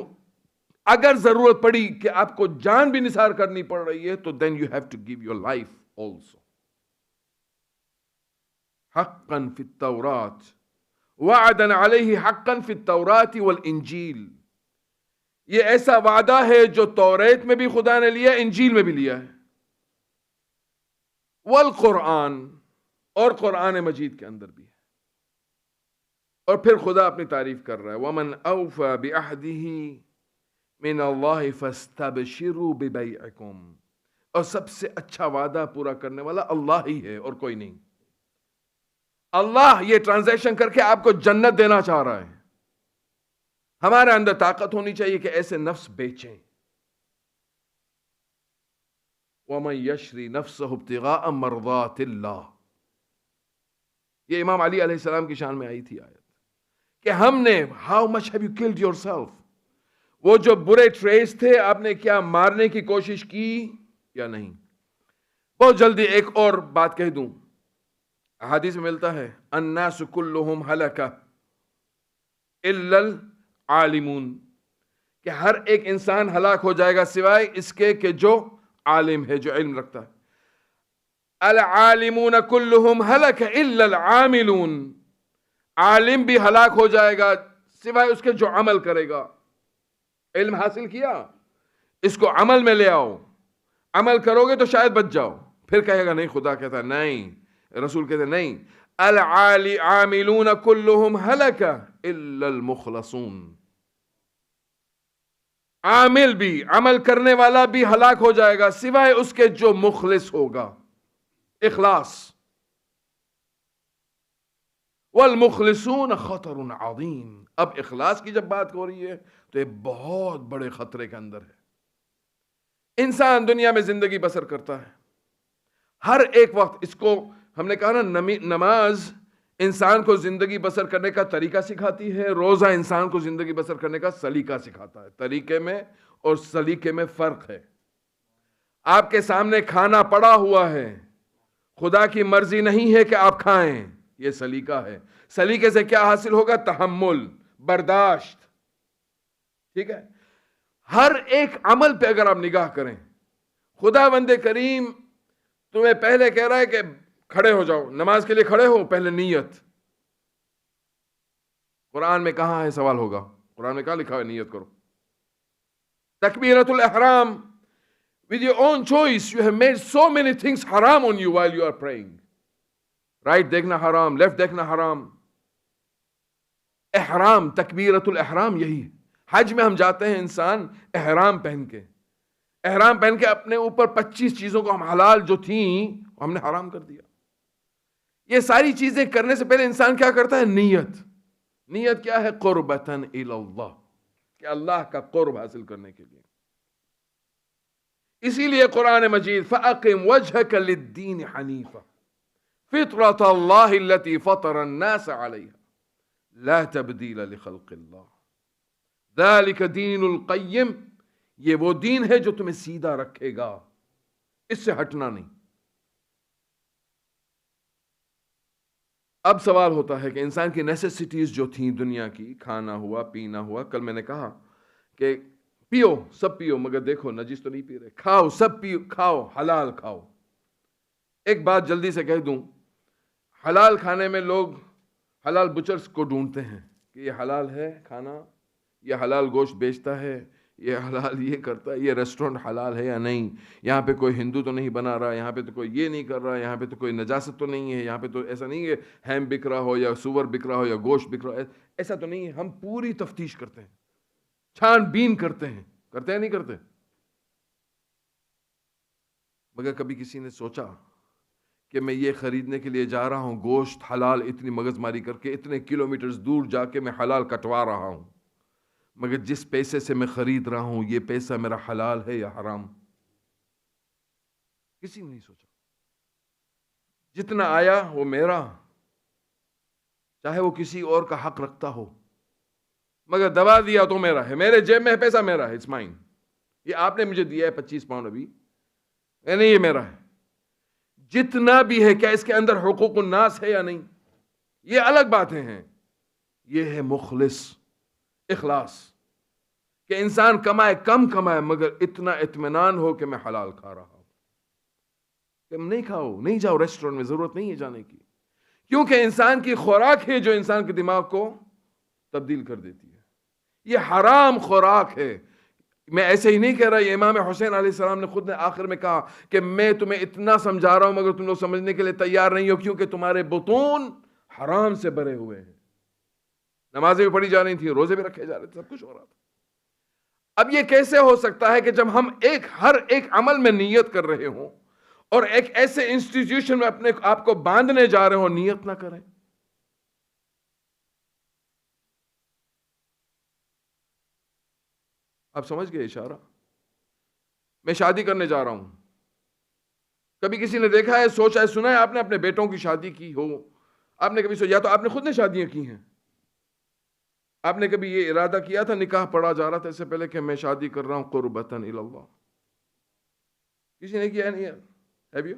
اگر ضرورت پڑی کہ آپ کو جان بھی نثار کرنی پڑ رہی ہے تو then you have to give your life also. حقا فی التورات وعدا علیہ حقا فی التورات والانجیل. یہ ایسا وعدہ ہے جو توریت میں بھی خدا نے لیا، انجیل میں بھی لیا ہے. والقرآن، اور قرآن مجید کے اندر بھی ہے. اور پھر خدا اپنی تعریف کر رہا ہے وَمَنْ أَوْفَى بِعَهْدِهِ مِنَ اللَّهِ فَاسْتَبْشِرُوا بِبَيْعِكُمْ، اور سب سے اچھا وعدہ پورا کرنے والا اللہ ہی ہے اور کوئی نہیں۔ اللہ یہ ٹرانزیکشن کر کے آپ کو جنت دینا چاہ رہا ہے۔ ہمارے اندر طاقت ہونی چاہیے کہ ایسے نفس بیچیں۔ وَمَنْ يَشْرِ نَفْسَهُ ابْتِغَاءَ مَرْضَاتِ اللَّهِ، یہ امام علی علیہ السلام کی شان میں آئی تھی آیت کہ ہم نے how much have you killed your self, وہ جو برے ٹریس تھے آپ نے کیا مارنے کی کوشش کی یا نہیں؟ بہت جلدی ایک اور بات کہہ دوں، احادیث میں ملتا ہے الناس کلہم ہلکہ الا العالمون، کہ ہر ایک انسان ہلاک ہو جائے گا سوائے اس کے کہ جو عالم ہے، جو علم رکھتا ہے۔ العالمون کلہم ہلک الا العاملون، عالم بھی ہلاک ہو جائے گا سوائے اس کے جو عمل کرے گا۔ علم حاصل کیا، اس کو عمل میں لے آؤ، عمل کرو گے تو شاید بچ جاؤ۔ پھر کہے گا نہیں، خدا کہتا ہے نہیں، رسول کہتے ہیں نہیں، العاملون کلہم ہلک الا المخلصون، عامل بھی، عمل کرنے والا بھی ہلاک ہو جائے گا سوائے اس کے جو مخلص ہوگا، اخلاص۔ والمخلصون خطر عظیم، اب اخلاص کی جب بات ہو رہی ہے تو یہ بہت بڑے خطرے کے اندر ہے۔ انسان دنیا میں زندگی بسر کرتا ہے، ہر ایک وقت اس کو ہم نے کہا نا، نماز انسان کو زندگی بسر کرنے کا طریقہ سکھاتی ہے، روزہ انسان کو زندگی بسر کرنے کا سلیقہ سکھاتا ہے۔ طریقے میں اور سلیقے میں فرق ہے۔ آپ کے سامنے کھانا پڑا ہوا ہے، خدا کی مرضی نہیں ہے کہ آپ کھائیں، یہ سلیقہ ہے۔ سلیقے سے کیا حاصل ہوگا؟ تحمل، برداشت، ٹھیک ہے؟ ہر ایک عمل پہ اگر آپ نگاہ کریں، خدا بند کریم تمہیں پہلے کہہ رہا ہے کہ کھڑے ہو جاؤ، نماز کے لیے کھڑے ہو، پہلے نیت۔ قرآن میں کہاں ہے سوال ہوگا؟ قرآن میں کہاں لکھا ہے نیت کرو؟ تکبیرۃ الاحرام، with your own choice you have made so many things haram on you while you are praying. Right دیکھنا حرام، لیفٹ دیکھنا حرام۔ احرام، تکبیرۃ الاحرام یہی ہے۔ حج میں ہم جاتے ہیں، انسان احرام پہن کے، احرام پہن کے اپنے اوپر 25 چیزوں کو ہم حلال جو تھیں ہم نے حرام کر دیا۔ یہ ساری چیزیں کرنے سے پہلے انسان کیا کرتا ہے؟ نیت۔ نیت کیا ہے؟ قربتاً الی اللہ، کہ اللہ کا قرب حاصل کرنے کے لیے۔ اسی لیے قرآن مجید فَأَقِمْ وَجْهَكَ لِلدِّينِ حَنِيفًا فِطْرَةَ اللَّهِ الَّتِي فَطَرَ النَّاسَ عَلَيْهَا لَا تَبْدِيلَ لِخَلْقِ اللَّهِ ذَلِكَ دِينُ الْقَيِّمِ، یہ وہ دین ہے جو تمہیں سیدھا رکھے گا، اس سے ہٹنا نہیں۔ اب سوال ہوتا ہے کہ انسان کی نیسیسٹیز جو تھیں دنیا کی، کھانا ہوا، پینا ہوا، کل میں نے کہا کہ پیو، سب پیو، مگر دیکھو نجس تو نہیں پی رہے، کھاؤ، سب پیو، کھاؤ، حلال کھاؤ۔ ایک بات جلدی سے کہہ دوں، حلال کھانے میں لوگ حلال بچرز کو ڈھونڈتے ہیں کہ یہ حلال ہے کھانا، یہ حلال گوشت بیچتا ہے، یہ حلال یہ کرتا ہے، یہ ریسٹورنٹ حلال ہے یا نہیں، یہاں پہ کوئی ہندو تو نہیں بنا رہا، یہاں پہ تو کوئی یہ نہیں کر رہا، یہاں پہ تو کوئی نجاست تو نہیں ہے، یہاں پہ تو ایسا نہیں ہے ہیم بک رہا ہو یا سور بک رہا ہو یا گوشت بک رہا ہو، ایسا تو نہیں ہے۔ ہم پوری تفتیش کرتے ہیں، چھان بین کرتے ہیں نہیں کرتے؟ مگر کبھی کسی نے سوچا کہ میں یہ خریدنے کے لیے جا رہا ہوں گوشت حلال، اتنی مغز ماری کر کے اتنے کلومیٹرز دور جا کے میں حلال کٹوا رہا ہوں، مگر جس پیسے سے میں خرید رہا ہوں یہ پیسہ میرا حلال ہے یا حرام؟ کسی نے نہیں سوچا۔ جتنا آیا وہ میرا، چاہے وہ کسی اور کا حق رکھتا ہو، مگر دبا دیا تو میرا ہے، میرے جیب میں ہے پیسہ، میرا ہے، اٹس مائن۔ یہ آپ نے مجھے دیا ہے 25 پاؤنڈ ابھی، نہیں یہ میرا ہے۔ جتنا بھی ہے کیا اس کے اندر حقوق الناس ہے یا نہیں؟ یہ الگ باتیں ہیں۔ یہ ہے مخلص، اخلاص، کہ انسان کمائے کم کمائے مگر اتنا اطمینان ہو کہ میں حلال کھا رہا ہوں۔ کہ نہیں کھاؤ، نہیں جاؤ ریسٹورنٹ میں، ضرورت نہیں ہے جانے کی، کیونکہ انسان کی خوراک ہے جو انسان کے دماغ کو تبدیل کر دیتی ہے۔ یہ حرام خوراک ہے۔ میں ایسے ہی نہیں کہہ رہا، یہ امام حسین علیہ السلام نے خود نے آخر میں کہا کہ میں تمہیں اتنا سمجھا رہا ہوں مگر تم لوگ سمجھنے کے لیے تیار نہیں ہو، کیونکہ تمہارے بطون حرام سے بھرے ہوئے ہیں۔ نمازیں بھی پڑھی جا رہی تھیں، روزے بھی رکھے جا رہے تھے، سب کچھ ہو رہا تھا۔ اب یہ کیسے ہو سکتا ہے کہ جب ہم ہر ایک عمل میں نیت کر رہے ہوں اور ایک ایسے انسٹیٹیوشن میں اپنے آپ کو باندھنے جا رہے ہوں نیت نہ کریں؟ آپ سمجھ گئے اشارہ؟ میں شادی کرنے جا رہا ہوں، کبھی کسی نے دیکھا ہے، سوچا ہے، سنا ہے آپ نے اپنے بیٹوں کی شادی کی ہو؟ آپ نے کبھی سوچا؟ یا تو آپ نے خود نے شادیاں کی ہیں، آپ نے کبھی یہ ارادہ کیا تھا، نکاح پڑھا جا رہا تھا اس سے پہلے کہ میں شادی کر رہا ہوں قربتاً الی اللہ؟ کسی نے کیا نہیں ہے؟ Have you?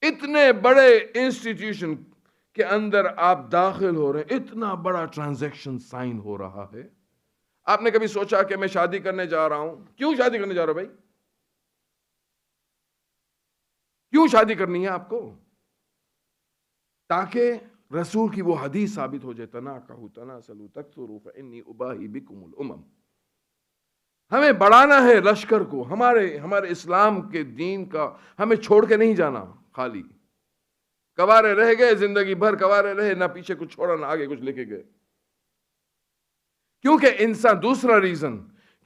اتنے بڑے انسٹیٹیوشن کے اندر آپ داخل ہو رہے ہیں، اتنا بڑا ٹرانزیکشن سائن ہو رہا ہے، آپ نے کبھی سوچا کہ میں شادی کرنے جا رہا ہوں؟ کیوں شادی کرنے جا رہا ہوں بھائی؟ کیوں شادی کرنی ہے آپ کو؟ تاکہ رسول کی وہ حدیث ثابت ہو جائے، تناکحوا تناسلوا تکثروا فانی اباہی بکم الامم۔ ہمیں بڑھانا ہے لشکر کو، ہمارے اسلام کے دین کا ہمیں چھوڑ کے نہیں جانا خالی۔ کوارے رہ گئے زندگی بھر، کوارے رہے، نہ پیچھے کچھ چھوڑا نہ آگے کچھ لے کے گئے۔ کیونکہ انسان، دوسرا ریزن،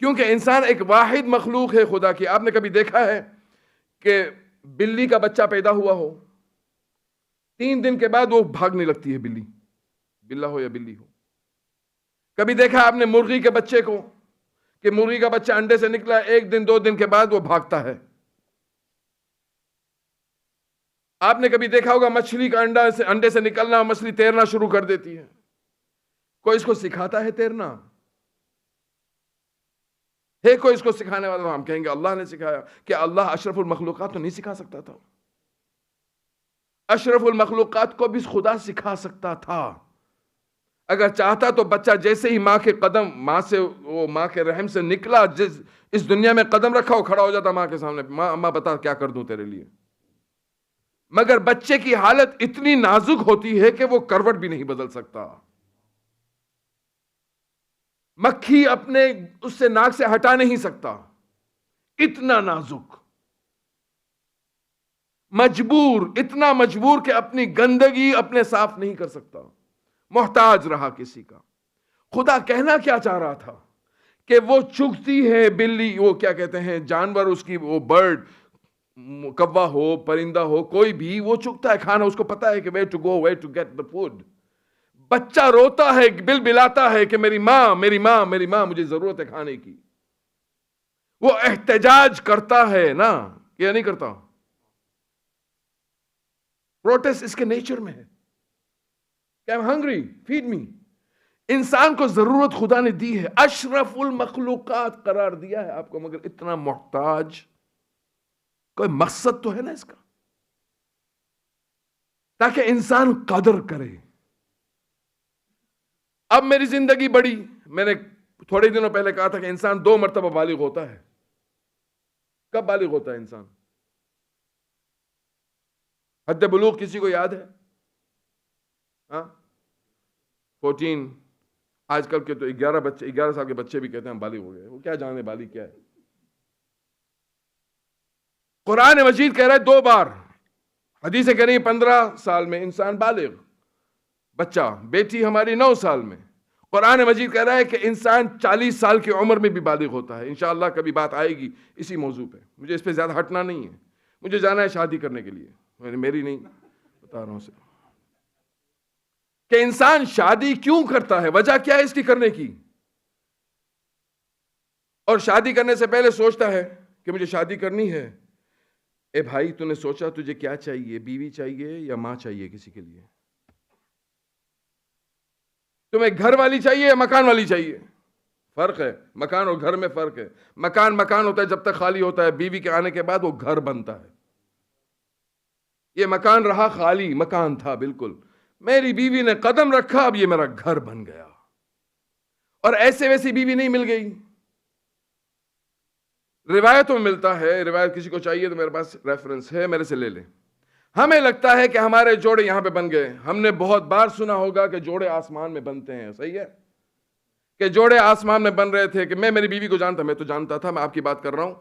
کیونکہ انسان ایک واحد مخلوق ہے خدا کی۔ آپ نے کبھی دیکھا ہے کہ بلی کا بچہ پیدا ہوا ہو، 3 دن کے بعد وہ بھاگنے لگتی ہے بلی، بلہ ہو یا بلی ہو؟ کبھی دیکھا آپ نے مرغی کے بچے کو کہ مرغی کا بچہ انڈے سے نکلا 1 دن 2 دن کے بعد وہ بھاگتا ہے؟ آپ نے کبھی دیکھا ہوگا مچھلی کا انڈے سے نکلنا، مچھلی تیرنا شروع کر دیتی ہے؟ کوئی اس کو سکھاتا ہے تیرنا؟ ہے کوئی اس کو سکھانے والا؟ ہم کہیں گے اللہ نے سکھایا۔ کہ اللہ اشرف المخلوقات تو نہیں سکھا سکتا تھا؟ اشرف المخلوقات کو بھی خدا سکھا سکتا تھا اگر چاہتا تو۔ بچہ جیسے ہی ماں کے رحم سے نکلا، اس دنیا میں قدم رکھا، وہ کھڑا ہو جاتا ماں کے سامنے، ماں اماں بتا کیا کر دوں تیرے لیے۔ مگر بچے کی حالت اتنی نازک ہوتی ہے کہ وہ کروٹ بھی نہیں بدل سکتا۔ مکھی اپنے اس سے ناک سے ہٹا نہیں سکتا، اتنا نازک، اتنا مجبور کہ اپنی گندگی اپنے صاف نہیں کر سکتا، محتاج رہا کسی کا۔ خدا کہنا کیا چاہ رہا تھا کہ وہ چگتی ہے بلی، وہ کیا کہتے ہیں جانور، اس کی وہ برڈ، کوا ہو پرندہ ہو کوئی بھی، وہ چگتا ہے کھانا، اس کو پتا ہے کہ where to go, where to get the food۔ بچہ روتا ہے، بل بلاتا ہے کہ میری ماں میری ماں میری ماں، مجھے ضرورت ہے کھانے کی۔ وہ احتجاج کرتا ہے نا، یا نہیں کرتا؟ پروٹیسٹ اس کے نیچر میں ہے کہ I'm hungry, feed me۔ انسان کو ضرورت خدا نے دی ہے، اشرف المخلوقات قرار دیا ہے آپ کو، مگر اتنا محتاج۔ کوئی مقصد تو ہے نا اس کا، تاکہ انسان قدر کرے۔ اب میری زندگی بڑی، میں نے تھوڑے دنوں پہلے کہا تھا کہ انسان 2 مرتبہ بالغ ہوتا ہے۔ کب بالغ ہوتا ہے انسان؟ حد بلوغ کسی کو یاد ہے؟ 14۔ آج کل کے تو 11 سال کے بچے بھی کہتے ہیں ہم بالغ ہو گئے، وہ کیا جانے بالغ کیا ہے۔ قرآن مجید کہہ رہا ہے 2 بار، حدیثیں کہہ رہی ہیں 15 سال میں انسان بالغ، بچہ، بیٹی ہماری 9 سال میں۔ قرآن مجید کہہ رہا ہے کہ انسان 40 سال کی عمر میں بھی بالغ ہوتا ہے۔ انشاءاللہ کبھی بات آئے گی اسی موضوع پہ، مجھے اس پہ زیادہ ہٹنا نہیں ہے، مجھے جانا ہے شادی کرنے کے لیے، میری نہیں بتا رہا ہوں سے کہ انسان شادی کیوں کرتا ہے، وجہ کیا ہے اس کی کرنے کی۔ اور شادی کرنے سے پہلے سوچتا ہے کہ مجھے شادی کرنی ہے۔ اے بھائی، تو نے سوچا تجھے کیا چاہیے، بیوی چاہیے یا ماں چاہیے کسی کے لیے؟ تمہیں گھر والی چاہیے یا مکان والی چاہیے؟ فرق ہے، مکان اور گھر میں فرق ہے۔ مکان ہوتا ہے جب تک خالی ہوتا ہے، بیوی کے آنے کے بعد وہ گھر بنتا ہے۔ یہ مکان رہا خالی، مکان تھا بالکل، میری بیوی نے قدم رکھا، اب یہ میرا گھر بن گیا۔ اور ایسے ویسی بیوی نہیں مل گئی، روایتوں میں ملتا ہے، روایت کسی کو چاہیے تو میرے پاس ریفرنس ہے، میرے سے لے لیں۔ ہمیں لگتا ہے کہ ہمارے جوڑے یہاں پہ بن گئے، ہم نے بہت بار سنا ہوگا کہ جوڑے آسمان میں بنتے ہیں، صحیح ہے کہ جوڑے آسمان میں بن رہے تھے، کہ میں میری بیوی کو جانتا، میں تو جانتا تھا، میں آپ کی بات کر رہا ہوں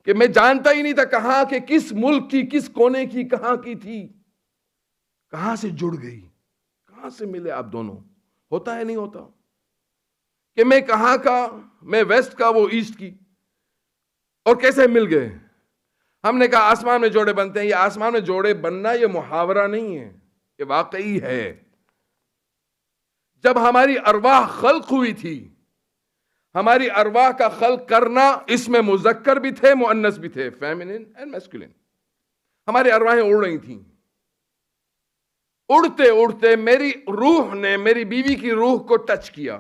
کہ میں جانتا ہی نہیں تھا کہاں کہ کس ملک کی، کس کونے کی، کہاں کی تھی، کہاں سے جڑ گئی۔ کہاں سے ملے آپ دونوں؟ ہوتا ہے نہیں ہوتا کہ میں کہاں کا، میں ویسٹ کا، وہ ایسٹ کی، اور کیسے مل گئے؟ ہم نے کہا آسمان میں جوڑے بنتے ہیں. یہ آسمان میں جوڑے بننا یہ محاورہ نہیں ہے، یہ واقعی ہے. جب ہماری ارواح خلق ہوئی تھی، ہماری ارواح کا خلق کرنا، اس میں مذکر بھی تھے مؤنث بھی تھے، فیمینن اینڈ میسکولین. ہماری ارواحیں اڑ رہی تھیں. اڑتے اڑتے میری روح نے میری بیوی کی روح کو ٹچ کیا،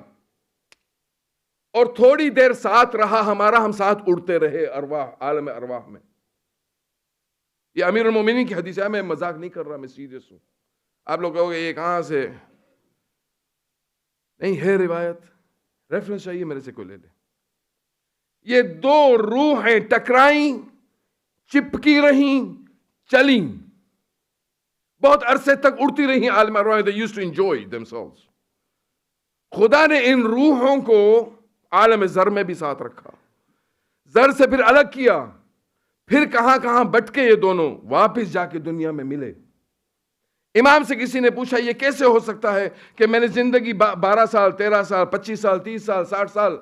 اور تھوڑی دیر ساتھ رہا ہمارا، ہم ساتھ اڑتے رہے ارواح، عالم ارواح میں. یہ امیر المومنین کی حدیث ہے، میں مذاق نہیں کر رہا، میں سیریس ہوں. آپ لوگ کہو گے یہ کہاں سے؟ نہیں ہے روایت، ریفرنس چاہیے میرے سے کوئی لے لے. یہ دو روحیں ٹکرائیں، چپکی رہیں، چلیں، بہت عرصے تک اڑتی رہیں عالم ارواح. they used to enjoy themselves. خدا نے ان روحوں کو عالم زر میں بھی ساتھ رکھا، زر سے پھر الگ کیا، پھر کہاں کہاں بٹکے یہ دونوں، واپس جا کے دنیا میں ملے. امام سے کسی نے پوچھا یہ کیسے ہو سکتا ہے کہ میں نے زندگی 12 سال 13 سال 25 سال 30 سال 60 سال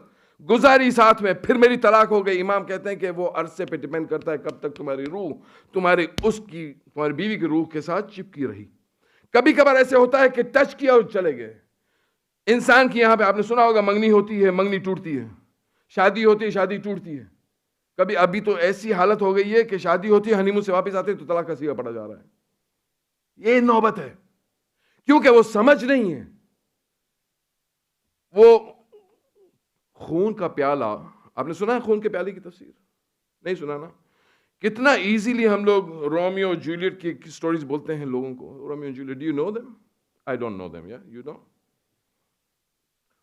گزاری ساتھ میں، پھر میری طلاق ہو گئی؟ امام کہتے ہیں کہ وہ عرصے پہ ڈیپینڈ کرتا ہے کب تک تمہاری روح تمہاری بیوی کی روح کے ساتھ چپکی رہی. کبھی کبھار ایسے ہوتا ہے کہ ٹچ کیا اور چلے گئے. انسان کی یہاں پہ آپ نے سنا ہوگا منگنی ہوتی ہے، منگنی ٹوٹتی ہے، شادی ہوتی ہے، شادی ٹوٹتی ہے. کبھی ابھی تو ایسی حالت ہو گئی ہے کہ شادی ہوتی ہے، ہنی مون سے واپس آتے تو طلاق کا سیغہ پڑا جا رہا ہے. یہ نوبت ہے، کیونکہ وہ سمجھ نہیں ہے. وہ خون کا پیالہ، آپ نے سنا ہے خون کے پیالے کی تفسیر؟ نہیں سنا نا؟ کتنا ایزیلی ہم لوگ رومیو جولیٹ کی سٹوریز بولتے ہیں لوگوں کو. Romeo Juliet, do you know them? I don't know them. Yeah, you know?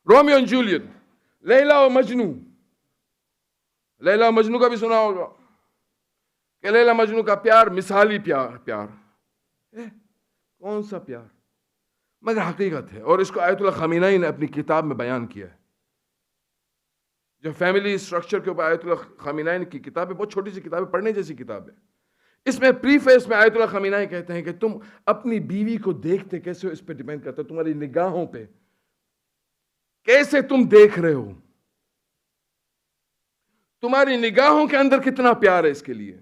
Romeo and Juliet, Laila و مجنو. لیلا و مجنو کا بھی سنا ہوگا کہ لیلا مجنو کا پیار مثالی پیار. کون سا پیار؟ مگر حقیقت ہے. اور اس کو آیت اللہ خامنہئی نے اپنی کتاب میں بیان کیا ہے. جو فیملی اسٹرکچر کے اوپر آیت اللہ خامنہئی کی کتاب ہے، بہت چھوٹی سی کتاب ہے، پڑھنے جیسی کتاب ہے. اس میں پریفیس میں آیت اللہ خامنہئی کہتے ہیں کہ تم اپنی بیوی کو دیکھتے کیسے ہو، اس پہ ڈیپینڈ کرتا ہے تمہاری نگاہوں پہ، کیسے تم دیکھ رہے ہو، تمہاری نگاہوں کے اندر کتنا پیار ہے اس کے لیے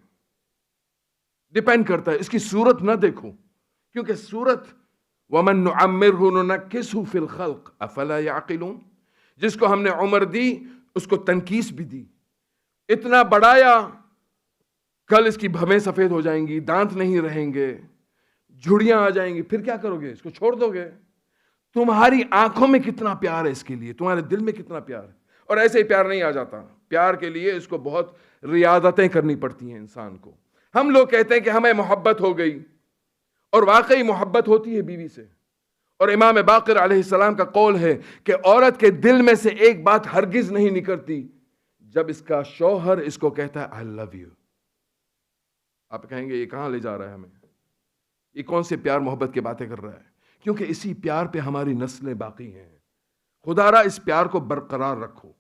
ڈیپینڈ کرتا ہے. اس کی صورت نہ دیکھو، کیونکہ صورت وَمَن نُعَمِّرْهُ نُنَكِّسْهُ فِي الْخَلْقِ أَفَلَا يَعْقِلُونَ، جس کو ہم نے عمر دی اس کو تنکیس بھی دی، اتنا بڑھایا، کل اس کی بھویں سفید ہو جائیں گی، دانت نہیں رہیں گے، جھڑیاں آ جائیں گی، پھر کیا کرو گے؟ اس کو چھوڑ دو گے؟ تمہاری آنکھوں میں کتنا پیار ہے اس کے لیے، تمہارے دل میں کتنا پیار ہے. اور ایسے ہی پیار نہیں آ جاتا. پیار کے لیے اس کو بہت ریاضتیں کرنی پڑتی ہیں انسان کو. ہم لوگ کہتے ہیں کہ ہمیں محبت ہو گئی، اور واقعی محبت ہوتی ہے بیوی سے. اور امام باقر علیہ السلام کا قول ہے کہ عورت کے دل میں سے ایک بات ہرگز نہیں نکلتی جب اس کا شوہر اس کو کہتا ہے I love you. آپ کہیں گے یہ کہاں لے جا رہا ہے ہمیں، یہ کون سے پیار محبت کی باتیں کر رہا ہے؟ کیونکہ اسی پیار پہ ہماری نسلیں باقی ہیں. خدا را اس پیار کو برقرار رکھو،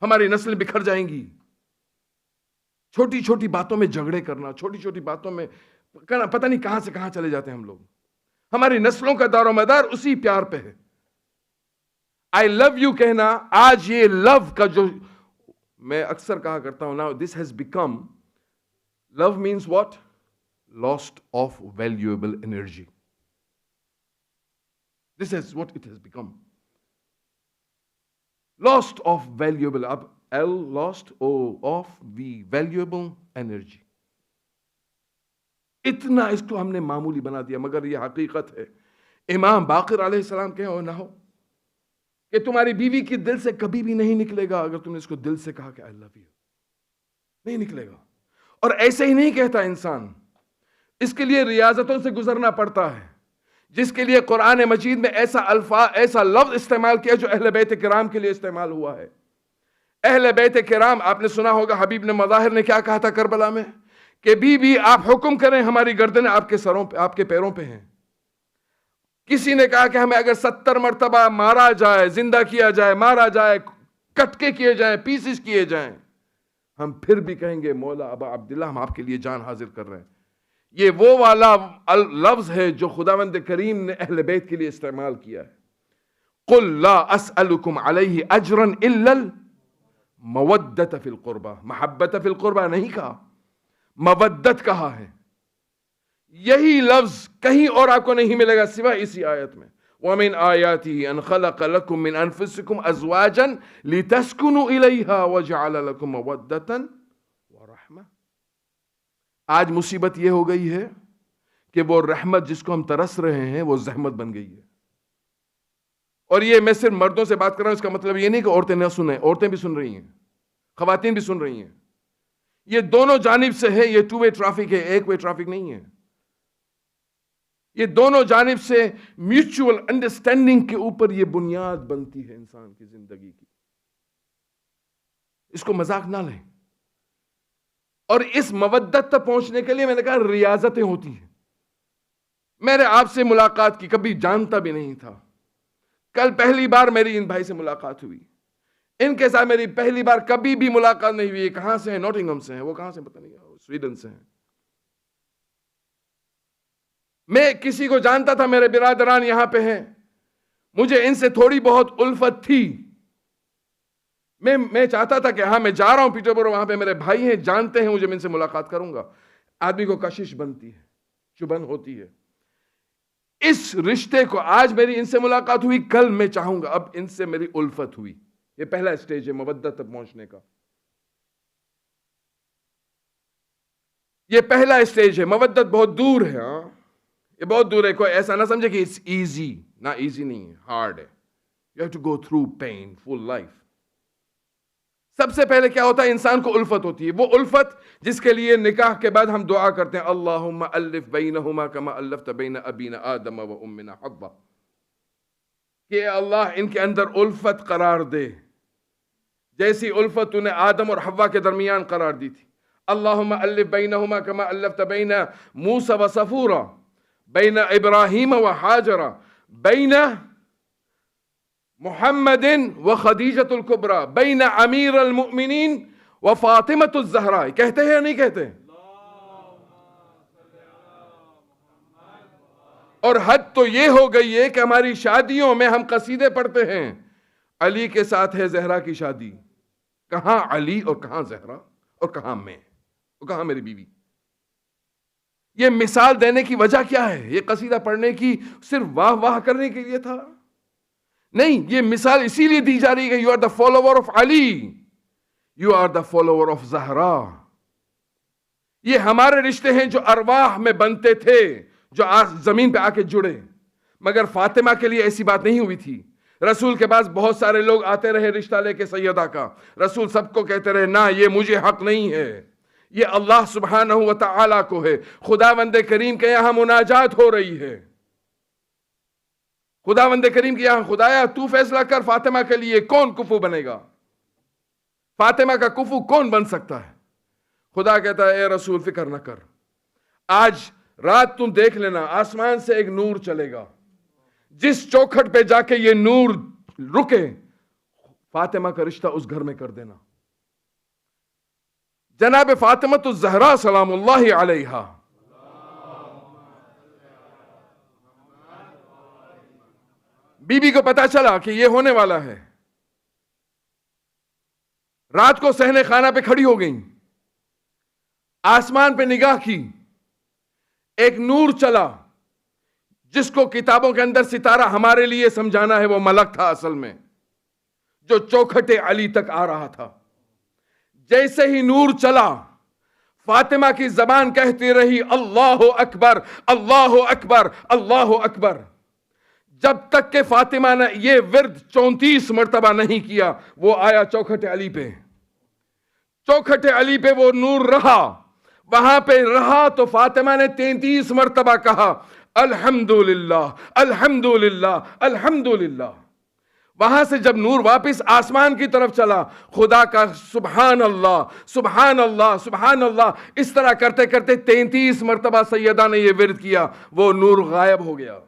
ہماری نسلیں بکھر جائیں گی. چھوٹی چھوٹی باتوں میں جھگڑے کرنا، چھوٹی چھوٹی باتوں میں پتہ نہیں کہاں سے کہاں چلے جاتے ہیں ہم لوگ. ہماری نسلوں کا دار و مدار اسی پیار پہ ہے. آئی لو یو کہنا، آج یہ لو کا جو میں اکثر کہا کرتا ہوں، now this has become, love means what? Lost of valuable energy. This is what it has become. Lost of valuable, اب L lost, O of V valuable energy. اتنا اس کو ہم نے معمولی بنا دیا، مگر یہ حقیقت ہے. امام باقر علیہ السلام کہیں ہو نہ ہو کہ تمہاری بیوی کی دل سے کبھی بھی نہیں نکلے گا اگر تم نے اس کو دل سے کہا کہ I love you، نہیں نکلے گا. اور ایسے ہی نہیں کہتا انسان، اس کے لیے ریاضتوں سے گزرنا پڑتا ہے، جس کے لیے قرآن مجید میں ایسا لفظ استعمال کیا جو اہل بیت کرام کے لیے استعمال ہوا ہے. اہل بیت کرام، آپ نے سنا ہوگا حبیب نے مظاہر نے کیا کہا تھا کربلا میں کہ بی آپ حکم کریں، ہماری گردنیں آپ کے سروں پہ، آپ کے پیروں پہ ہیں. کسی نے کہا کہ ہمیں اگر 70 مرتبہ مارا جائے، زندہ کیا جائے، مارا جائے، کٹکے کیے جائیں، پیسز کیے جائیں، ہم پھر بھی کہیں گے مولا ابا عبداللہ ہم آپ کے لیے جان حاضر کر رہے ہیں. یہ وہ والا لفظ ہے جو خداوند کریم نے اہل بیت کے لیے استعمال کیا ہے. قل لا اسألکم علیہ اجرا الا المودۃ فی القربہ. محبت فی القربہ نہیں کہا، مودت کہا ہے. یہی لفظ کہیں اور آپ کو نہیں ملے گا سوائے اسی آیت میں. وَمِنْ آيَاتِهِ أَنْ خَلَقَ لَكُم مِّنْ أَنفُسِكُمْ أَزْوَاجًا لِتَسْكُنُوا إِلَيْهَا وَجَعَلَ لَكُم مَّوَدَّةً وَرَحْمَةً. آج مصیبت یہ ہو گئی ہے کہ وہ رحمت جس کو ہم ترس رہے ہیں وہ زحمت بن گئی ہے. اور یہ میں صرف مردوں سے بات کر رہا ہوں، اس کا مطلب یہ نہیں کہ عورتیں نہ سنیں، عورتیں بھی سن رہی ہیں، خواتین بھی سن رہی ہیں. یہ دونوں جانب سے ہے، یہ ٹو وے ٹریفک ہے، ایک وے ٹریفک نہیں ہے. یہ دونوں جانب سے میوچول انڈرسٹینڈنگ کے اوپر یہ بنیاد بنتی ہے انسان کی زندگی کی. اس کو مذاق نہ لیں. اور اس مودت تک پہنچنے کے لیے میں نے کہا ریاضتیں ہوتی ہیں. میں نے آپ سے ملاقات کی، کبھی جانتا بھی نہیں تھا. کل پہلی بار میری ان بھائی سے ملاقات ہوئی. ان کے ساتھ میری پہلی بار کبھی بھی ملاقات نہیں ہوئی. کہاں سے ہیں؟ نوٹنگھم سے ہیں. وہ کہاں سے پتہ نہیں، سویڈن سے ہیں. میں کسی کو جانتا تھا، میرے برادران یہاں پہ ہیں، مجھے ان سے تھوڑی بہت الفت تھی. میں چاہتا تھا کہ ہاں میں جا رہا ہوں پیٹربرو، وہاں پہ میرے بھائی ہیں، جانتے ہیں مجھے، میں ان سے ملاقات کروں گا. آدمی کو کشش بنتی ہے، چبھن ہوتی ہے. اس رشتے کو آج میری ان سے ملاقات ہوئی، کل میں چاہوں گا اب ان سے میری الفت ہوئی. یہ پہلا سٹیج ہے مودت تک پہنچنے کا. یہ پہلا سٹیج ہے. مودت بہت دور ہے. ہاں یہ بہت دور ہے. کوئی ایسا نہ سمجھے کہ اٹس ایزی. نہ ایزی نہیں ہے، ہارڈ ہے. You have to go through painful life. سب سے پہلے کیا ہوتا ہے؟ انسان کو الفت ہوتی ہے. وہ الفت جس کے لیے نکاح کے بعد ہم دعا کرتے ہیں اللہم الف بینہما کما الفت بین ابینا آدم و امنا حوا، کہ اللہ ان کے اندر الفت قرار دے جیسی الفت تو نے آدم اور حوا کے درمیان قرار دی تھی. اللہم الف بینہما کما الفت بین موسیٰ و صفورا، بین ابراہیم و حاجرہ، بین محمد و خدیجۃ الکبریٰ، بین امیر المؤمنین و فاطمۃ الزہرا. کہتے ہیں یا نہیں کہتے؟ اور حد تو یہ ہو گئی ہے کہ ہماری شادیوں میں ہم قصیدے پڑھتے ہیں. علی کے ساتھ ہے زہرا کی شادی. کہاں علی اور کہاں زہرا اور کہاں میں اور کہاں میری بیوی؟ یہ مثال دینے کی وجہ کیا ہے؟ یہ قصیدہ پڑھنے کی صرف واہ واہ کرنے کے لیے تھا؟ نہیں، یہ مثال اسی لیے دی جا رہی ہے کہ you are the follower of Ali, you are the follower of Zahra. یہ ہمارے رشتے ہیں جو ارواح میں بنتے تھے، جو زمین پہ آ کے جڑے. مگر فاطمہ کے لیے ایسی بات نہیں ہوئی تھی. رسول کے پاس بہت سارے لوگ آتے رہے رشتہ لے کے سیدہ کا. رسول سب کو کہتے رہے نہ، یہ مجھے حق نہیں ہے، یہ اللہ سبحانہ و تعالیٰ کو ہے. خداوند کریم کے یہاں مناجات ہو رہی ہے. خداوند کریم کے یہاں خدایا تو فیصلہ کر فاطمہ کے لیے کون کفو بنے گا، فاطمہ کا کفو کون بن سکتا ہے. خدا کہتا ہے اے رسول فکر نہ کر، آج رات تم دیکھ لینا آسمان سے ایک نور چلے گا، جس چوکھٹ پہ جا کے یہ نور رکے فاطمہ کا رشتہ اس گھر میں کر دینا. جناب فاطمۃ الزہرا سلام اللہ علیہا، بی بی کو پتا چلا کہ یہ ہونے والا ہے. رات کو صحن خانہ پہ کھڑی ہو گئیں، آسمان پہ نگاہ کی، ایک نور چلا جس کو کتابوں کے اندر ستارہ ہمارے لیے سمجھانا ہے وہ ملک تھا اصل میں، جو چوکھٹ علی تک آ رہا تھا. جیسے ہی نور چلا فاطمہ کی زبان کہتی رہی اللہ اکبر اللہ اکبر اللہ اکبر، جب تک کہ فاطمہ نے یہ ورد 34 مرتبہ نہیں کیا. وہ آیا چوکھٹ علی پہ، چوکھٹ علی پہ وہ نور رہا، وہاں پہ رہا تو فاطمہ نے 33 مرتبہ کہا الحمدللہ الحمدللہ الحمدللہ. وہاں سے جب نور واپس آسمان کی طرف چلا، خدا کا سبحان اللہ سبحان اللہ سبحان اللہ، اس طرح کرتے کرتے 33 مرتبہ سیدہ نے یہ ورد کیا، وہ نور غائب ہو گیا.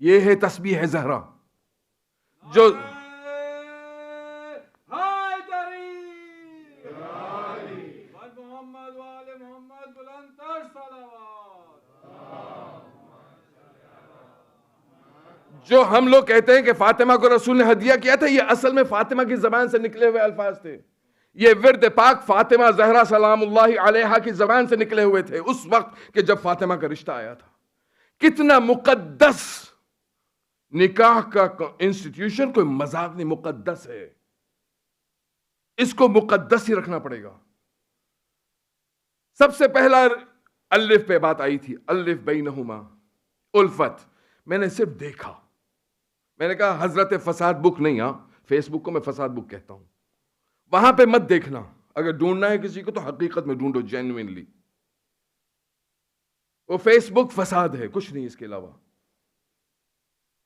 یہ ہے تسبیح زہرا جو محمد وآل محمد بلند تر صلوات. جو ہم لوگ کہتے ہیں کہ فاطمہ کو رسول نے ہدیہ کیا تھا، یہ اصل میں فاطمہ کی زبان سے نکلے ہوئے الفاظ تھے. یہ ورد پاک فاطمہ زہرا سلام اللہ علیہا کی زبان سے نکلے ہوئے تھے اس وقت کہ جب فاطمہ کا رشتہ آیا تھا. کتنا مقدس نکاح کا انسٹیٹیوشن، کوئی مذاق نہیں، مقدس ہے. اس کو مقدس ہی رکھنا پڑے گا. سب سے پہلا الف پہ بات آئی تھی، الف بینہما الفت. میں نے صرف دیکھا، میں نے کہا حضرت فساد بک نہیں، ہاں فیس بک کو میں فساد بک کہتا ہوں. وہاں پہ مت دیکھنا، اگر ڈھونڈنا ہے کسی کو تو حقیقت میں ڈھونڈو، جینوئنلی. وہ فیس بک فساد ہے، کچھ نہیں اس کے علاوہ.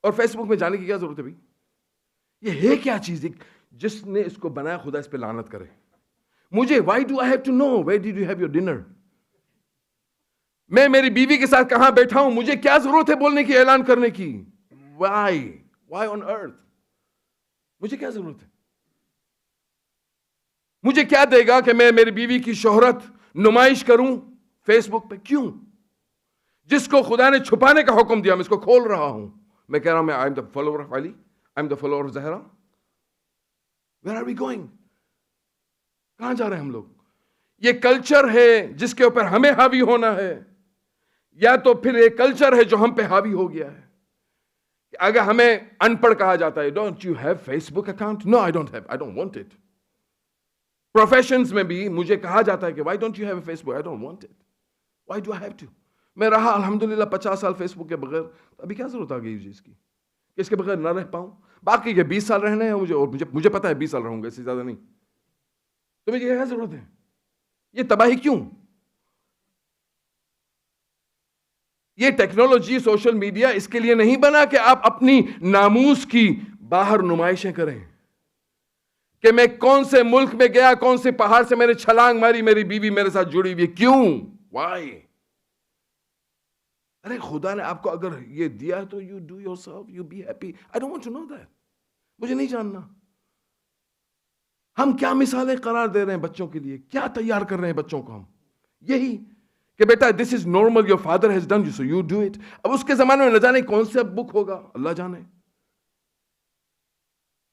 اور فیس بک میں جانے کی کیا ضرورت ہے بھائی؟ یہ ہے کیا چیز؟ جس نے اس کو بنایا خدا اس پہ لعنت کرے. مجھے why do I have to know where did you have your dinner? میں میری بیوی کے ساتھ کہاں بیٹھا ہوں، مجھے کیا ضرورت ہے بولنے کی، اعلان کرنے کی؟ وائی آن ارتھ؟ مجھے کیا ضرورت ہے؟ مجھے کیا دے گا کہ میں میری بیوی کی شہرت نمائش کروں فیس بک پہ؟ کیوں؟ جس کو خدا نے چھپانے کا حکم دیا میں اس کو کھول رہا ہوں. میں کہہ رہا ہوں میں I am the follower of Ali, I am the follower of Zahra. Where are we going? کہاں جا رہے ہیں ہم لوگ؟ یہ کلچر ہے جس کے اوپر ہمیں حاوی ہونا ہے، یا تو پھر ایک کلچر ہے جو ہم پہ حاوی ہو گیا ہے. اگر ہمیں ان پڑھ کہا جاتا ہے don't you have Facebook account? No I don't have, I don't want it. Professions میں بھی مجھے کہا جاتا ہے کہ why don't you have a Facebook? I don't want it. Why do I have to? میں رہا الحمدللہ 50 سال فیس بک کے بغیر، ابھی کیا ضرورت آ گئی جی اس کی کہ اس کے بغیر نہ رہ پاؤں؟ باقی کے 20 سال رہنے ہیں مجھے، اور مجھے پتا ہے 20 سال رہوں گا، اس سے زیادہ نہیں. تمہیں یہ کیا ضرورت ہے؟ یہ تباہی کیوں؟ یہ ٹیکنالوجی، سوشل میڈیا اس کے لیے نہیں بنا کہ آپ اپنی ناموس کی باہر نمائشیں کریں کہ میں کون سے ملک میں گیا، کون سے پہاڑ سے میں نے چھلانگ ماری، میری بیوی میرے ساتھ جڑی ہوئی. کیوں؟ وائی؟ ارے خدا نے آپ کو اگر یہ دیا تو you do yourself, you be happy. I don't want to know that. مجھے نہیں جاننا. ہم کیا مثالیں قرار دے رہے ہیں بچوں کے لیے، کیا تیار کر رہے ہیں بچوں کو ہم؟ یہی کہ بیٹا this is normal, your father has done so you do it. اب اس کے زمانے میں نہ جانے کون سا بک ہوگا، اللہ جانے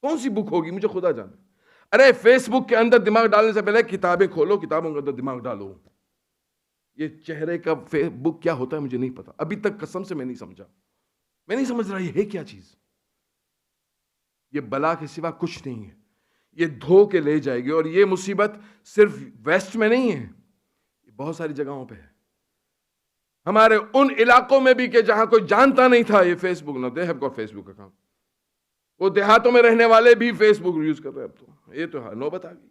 کون سی بک ہوگی، مجھے خدا جانے. ارے فیس بک کے اندر دماغ ڈالنے سے پہلے کتابیں کھولو، کتابوں کے اندر دماغ ڈالو. یہ چہرے کا فیس بک کیا ہوتا ہے مجھے نہیں پتا، ابھی تک قسم سے میں نہیں سمجھا. میں نہیں سمجھ رہا یہ ہے کیا چیز. یہ بلا کے سوا کچھ نہیں ہے. یہ دھو کے لے جائے گی. اور یہ مصیبت صرف ویسٹ میں نہیں ہے، بہت ساری جگہوں پہ ہے. ہمارے ان علاقوں میں بھی کہ جہاں کوئی جانتا نہیں تھا یہ فیس بک، نہ they have got Facebook account. وہ دیہاتوں میں رہنے والے بھی فیس بک یوز کر رہے ہیں. اب تو یہ تو نوبت آ گئی.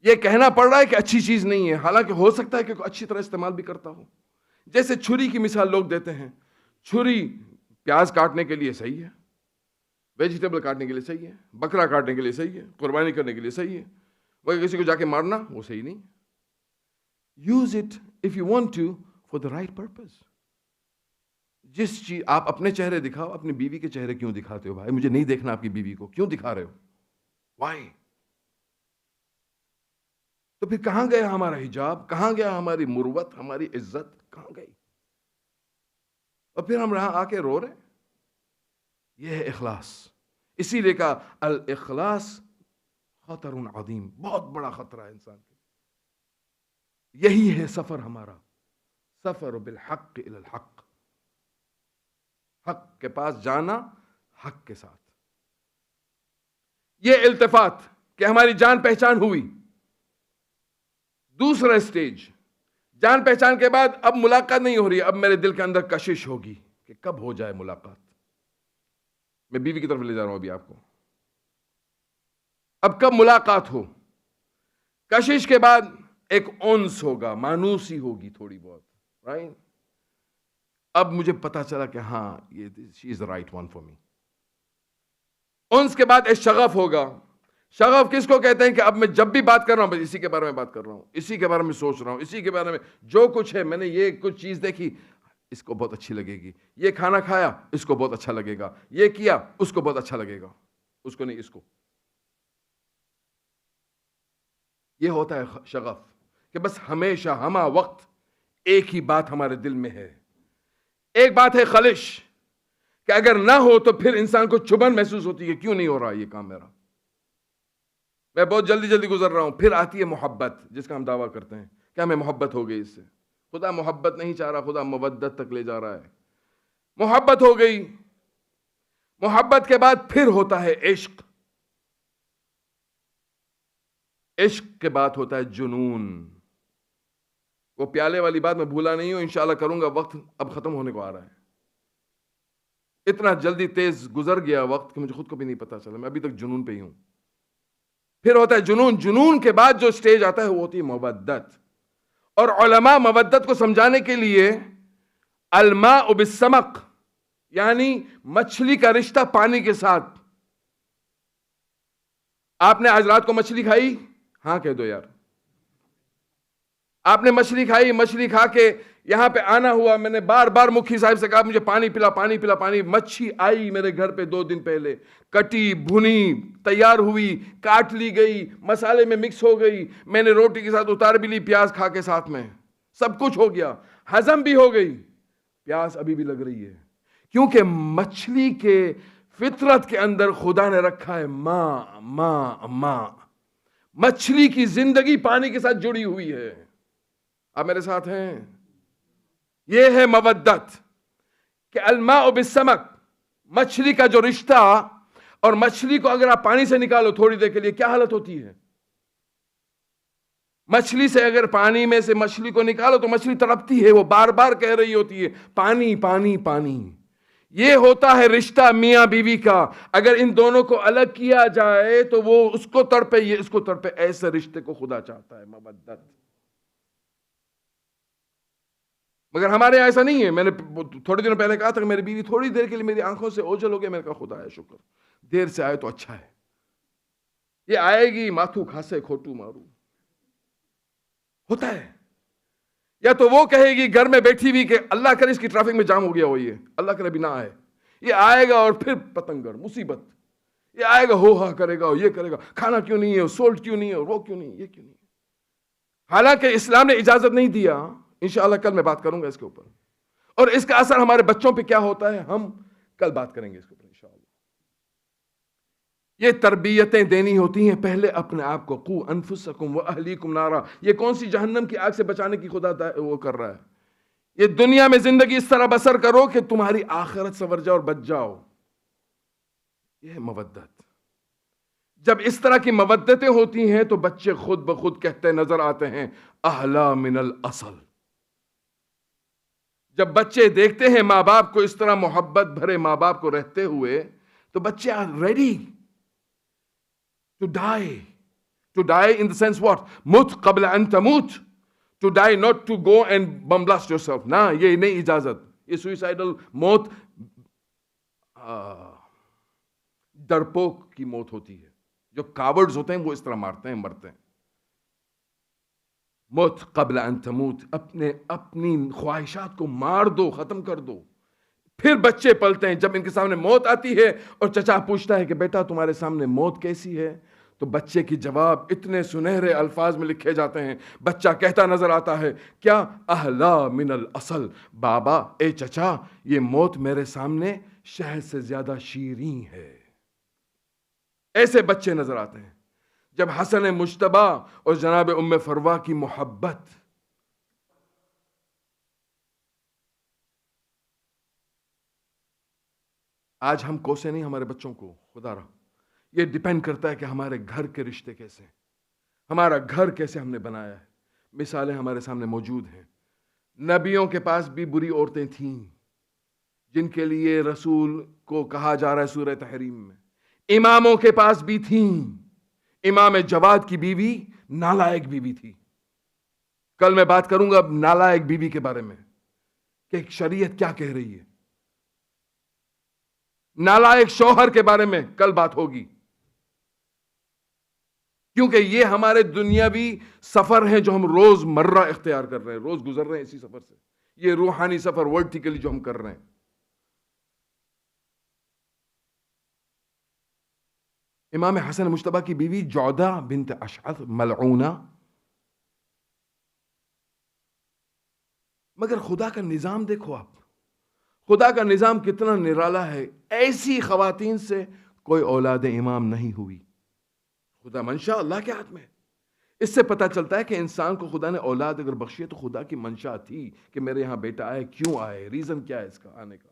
یہ کہنا پڑ رہا ہے کہ اچھی چیز نہیں ہے، حالانکہ ہو سکتا ہے کہ کوئی اچھی طرح استعمال بھی کرتا ہو. جیسے چھری کی مثال لوگ دیتے ہیں. چھری پیاز کاٹنے کے لیے صحیح ہے، ویجیٹیبل کاٹنے کے لیے صحیح ہے، بکرا کاٹنے کے لیے صحیح ہے، قربانی کرنے کے لیے صحیح ہے، مگر کسی کو جا کے مارنا وہ صحیح نہیں. Use it if you want to for the right purpose. جس چیز آپ اپنے چہرے دکھاؤ، اپنی بیوی کے چہرے کیوں دکھاتے ہو بھائی؟ مجھے نہیں دیکھنا آپ کی بیوی کو، کیوں دکھا رہے ہو؟ وائی؟ تو پھر کہاں گیا ہمارا حجاب، کہاں گیا ہماری مروت، ہماری عزت کہاں گئی؟ اور پھر ہم یہاں آ کے رو رہے ہیں. یہ ہے اخلاص. اسی لیے کہا الاخلاص خطر عظیم، بہت بڑا خطرہ ہے انسان کے. یہی ہے سفر ہمارا، سفر بالحق الی الحق. حق کے پاس جانا حق کے ساتھ. یہ التفات کہ ہماری جان پہچان ہوئی. دوسرا سٹیج، جان پہچان کے بعد اب ملاقات نہیں ہو رہی، اب میرے دل کے اندر کشش ہوگی کہ کب ہو جائے ملاقات. میں بیوی کی طرف لے جا رہا ہوں ابھی آپ کو. اب کب ملاقات ہو. کشش کے بعد ایک انس ہوگا، مانوسی ہوگی تھوڑی بہت، رائٹ. اب مجھے پتا چلا کہ ہاں یہ she is the right one for me. انس کے بعد ایک شغف ہوگا. شغف کس کو کہتے ہیں کہ اب میں جب بھی بات کر رہا ہوں بس اسی کے بارے میں بات کر رہا ہوں، اسی کے بارے میں سوچ رہا ہوں، اسی کے بارے میں جو کچھ ہے. میں نے یہ کچھ چیز دیکھی، اس کو بہت اچھی لگے گی. یہ کھانا کھایا، اس کو بہت اچھا لگے گا. یہ کیا، اس کو بہت اچھا لگے گا. اس کو نہیں، اس کو. یہ ہوتا ہے شغف کہ بس ہمیشہ ہمہ وقت ایک ہی بات ہمارے دل میں ہے. ایک بات ہے خلش کہ اگر نہ ہو تو پھر انسان کو چبھن محسوس ہوتی ہے، کیوں نہیں ہو رہا یہ کام میرا، میں بہت جلدی جلدی گزر رہا ہوں. پھر آتی ہے محبت جس کا ہم دعویٰ کرتے ہیں کہ ہمیں محبت ہو گئی اس سے. خدا محبت نہیں چاہ رہا، خدا مودت تک لے جا رہا ہے. محبت ہو گئی، محبت کے بعد پھر ہوتا ہے عشق، عشق کے بعد ہوتا ہے جنون. وہ پیالے والی بات میں بھولا نہیں ہوں، انشاءاللہ کروں گا، وقت اب ختم ہونے کو آ رہا ہے. اتنا جلدی تیز گزر گیا وقت کہ مجھے خود کو بھی نہیں پتا چلا، میں ابھی تک جنون پہ ہی ہوں. پھر ہوتا ہے جنون. جنون کے بعد جو سٹیج آتا ہے وہ ہوتی ہے مودت. اور علماء مودت کو سمجھانے کے لیے الماء بالسمق، یعنی مچھلی کا رشتہ پانی کے ساتھ. آپ نے آج رات کو مچھلی کھائی؟ ہاں کہہ دو یار. آپ نے مچھلی کھائی، مچھلی کھا کے یہاں پہ آنا ہوا، میں نے بار بار مکھی صاحب سے کہا مجھے پانی پلا، پانی پلا، پانی. مچھی آئی میرے گھر پہ 2 دن پہلے، کٹی، بھنی، تیار ہوئی، کاٹ لی گئی، مسالے میں مکس ہو گئی، میں نے روٹی کے ساتھ اتار بھی لی، پیاز کھا کے ساتھ میں سب کچھ ہو گیا، ہضم بھی ہو گئی، پیاس ابھی بھی لگ رہی ہے. کیونکہ مچھلی کے فطرت کے اندر خدا نے رکھا ہے ماں ماں ماں. مچھلی کی زندگی پانی کے ساتھ جڑی ہوئی ہے. آپ میرے ساتھ ہیں؟ یہ ہے مودت کہ الماء بالسمک، مچھلی کا جو رشتہ. اور مچھلی کو اگر آپ پانی سے نکالو تھوڑی دیر کے لیے کیا حالت ہوتی ہے؟ مچھلی سے اگر پانی میں سے مچھلی کو نکالو تو مچھلی تڑپتی ہے، وہ بار بار کہہ رہی ہوتی ہے پانی پانی پانی. یہ ہوتا ہے رشتہ میاں بیوی کا. اگر ان دونوں کو الگ کیا جائے تو وہ اس کو تڑپے، یہ اس کو تڑپے. ایسے رشتے کو خدا چاہتا ہے، مودت. مگر ہمارے یہاں ایسا نہیں ہے. میں نے تھوڑے دنوں پہلے کہا تھا کہ میری بیوی تھوڑی دیر کے لیے میری آنکھوں سے اوجھل ہو گیا. میں نے کہا خدا ہے شکر، دیر سے آئے تو اچھا ہے. یہ آئے گی ماتھو کھاسے کھوٹو مارو، ہوتا ہے. یا تو وہ کہے گی گھر میں بیٹھی ہوئی کہ اللہ کرے اس کی ٹریفک میں جام ہو گیا ہو، یہ اللہ کرے بھی نہ آئے. یہ آئے گا اور پھر پتنگڑ مصیبت. یہ آئے گا ہو ہا کرے گا، اور یہ کرے گا کھانا کیوں نہیں ہے، سولٹ کیوں نہیں ہے، وہ کیوں نہیں، یہ کیوں نہیں. حالانکہ اسلام نے اجازت نہیں دیا. انشاءاللہ کل میں بات کروں گا اس کے اوپر. اور اس کا اثر ہمارے بچوں پہ کیا ہوتا ہے ہم کل بات کریں گے اس کے اوپر انشاءاللہ. یہ تربیتیں دینی ہوتی ہیں پہلے اپنے آپ کو. قو انفسکم واہلیکم نارا. یہ کون سی جہنم کی آگ سے بچانے کی خدا وہ کر رہا ہے. یہ دنیا میں زندگی اس طرح بسر کرو کہ تمہاری آخرت سنور جاؤ اور بچ جاؤ. یہ ہے مودت. جب اس طرح کی مودتیں ہوتی ہیں تو بچے خود بخود کہتے نظر آتے ہیں احلا من الاصل. جب بچے دیکھتے ہیں ماں باپ کو اس طرح محبت بھرے ماں باپ کو رہتے ہوئے تو بچے are ready to die. To die in the sense what? مت قبل ان تموت. To die not to go and bomb blast yourself. نہ، یہ نہیں اجازت. یہ سوئسائڈل موت ڈرپوک کی موت ہوتی ہے. جو کاورڈز ہوتے ہیں وہ اس طرح مارتے ہیں، مرتے ہیں. موت قبل ان تموت. اپنی خواہشات کو مار دو، ختم کر دو. پھر بچے پلتے ہیں. جب ان کے سامنے موت آتی ہے اور چچا پوچھتا ہے کہ بیٹا تمہارے سامنے موت کیسی ہے، تو بچے کی جواب اتنے سنہرے الفاظ میں لکھے جاتے ہیں. بچہ کہتا نظر آتا ہے کیا؟ احلا من الاصل. بابا، اے چچا، یہ موت میرے سامنے شہد سے زیادہ شیریں ہے. ایسے بچے نظر آتے ہیں. جب حسن مجتبی اور جناب ام فروا کی محبت، آج ہم کوسے نہیں ہمارے بچوں کو، خدا رہا. یہ ڈیپینڈ کرتا ہے کہ ہمارے گھر کے رشتے کیسے ہیں، ہمارا گھر کیسے ہم نے بنایا ہے. مثالیں ہمارے سامنے موجود ہیں. نبیوں کے پاس بھی بری عورتیں تھیں جن کے لیے رسول کو کہا جا رہا ہے سورہ تحریم میں. اماموں کے پاس بھی تھیں. امام جواد کی بیوی نالائق بیوی تھی. کل میں بات کروں گا نالائق بیوی کے بارے میں کہ شریعت کیا کہہ رہی ہے. نالائق شوہر کے بارے میں کل بات ہوگی، کیونکہ یہ ہمارے دنیاوی سفر ہیں جو ہم روز مرہ اختیار کر رہے ہیں، روز گزر رہے ہیں اسی سفر سے. یہ روحانی سفر ورٹیکلی جو ہم کر رہے ہیں. امام حسن مجتبی کی بیوی جودہ بنت اشعث ملعونہ. مگر خدا کا نظام دیکھو آپ. خدا کا نظام کتنا نرالا ہے، ایسی خواتین سے کوئی اولاد امام نہیں ہوئی. خدا منشا اللہ کے ہاتھ میں. اس سے پتہ چلتا ہے کہ انسان کو خدا نے اولاد اگر بخشی ہے تو خدا کی منشا تھی کہ میرے یہاں بیٹا آئے. کیوں آئے؟ ریزن کیا ہے اس کا آنے کا؟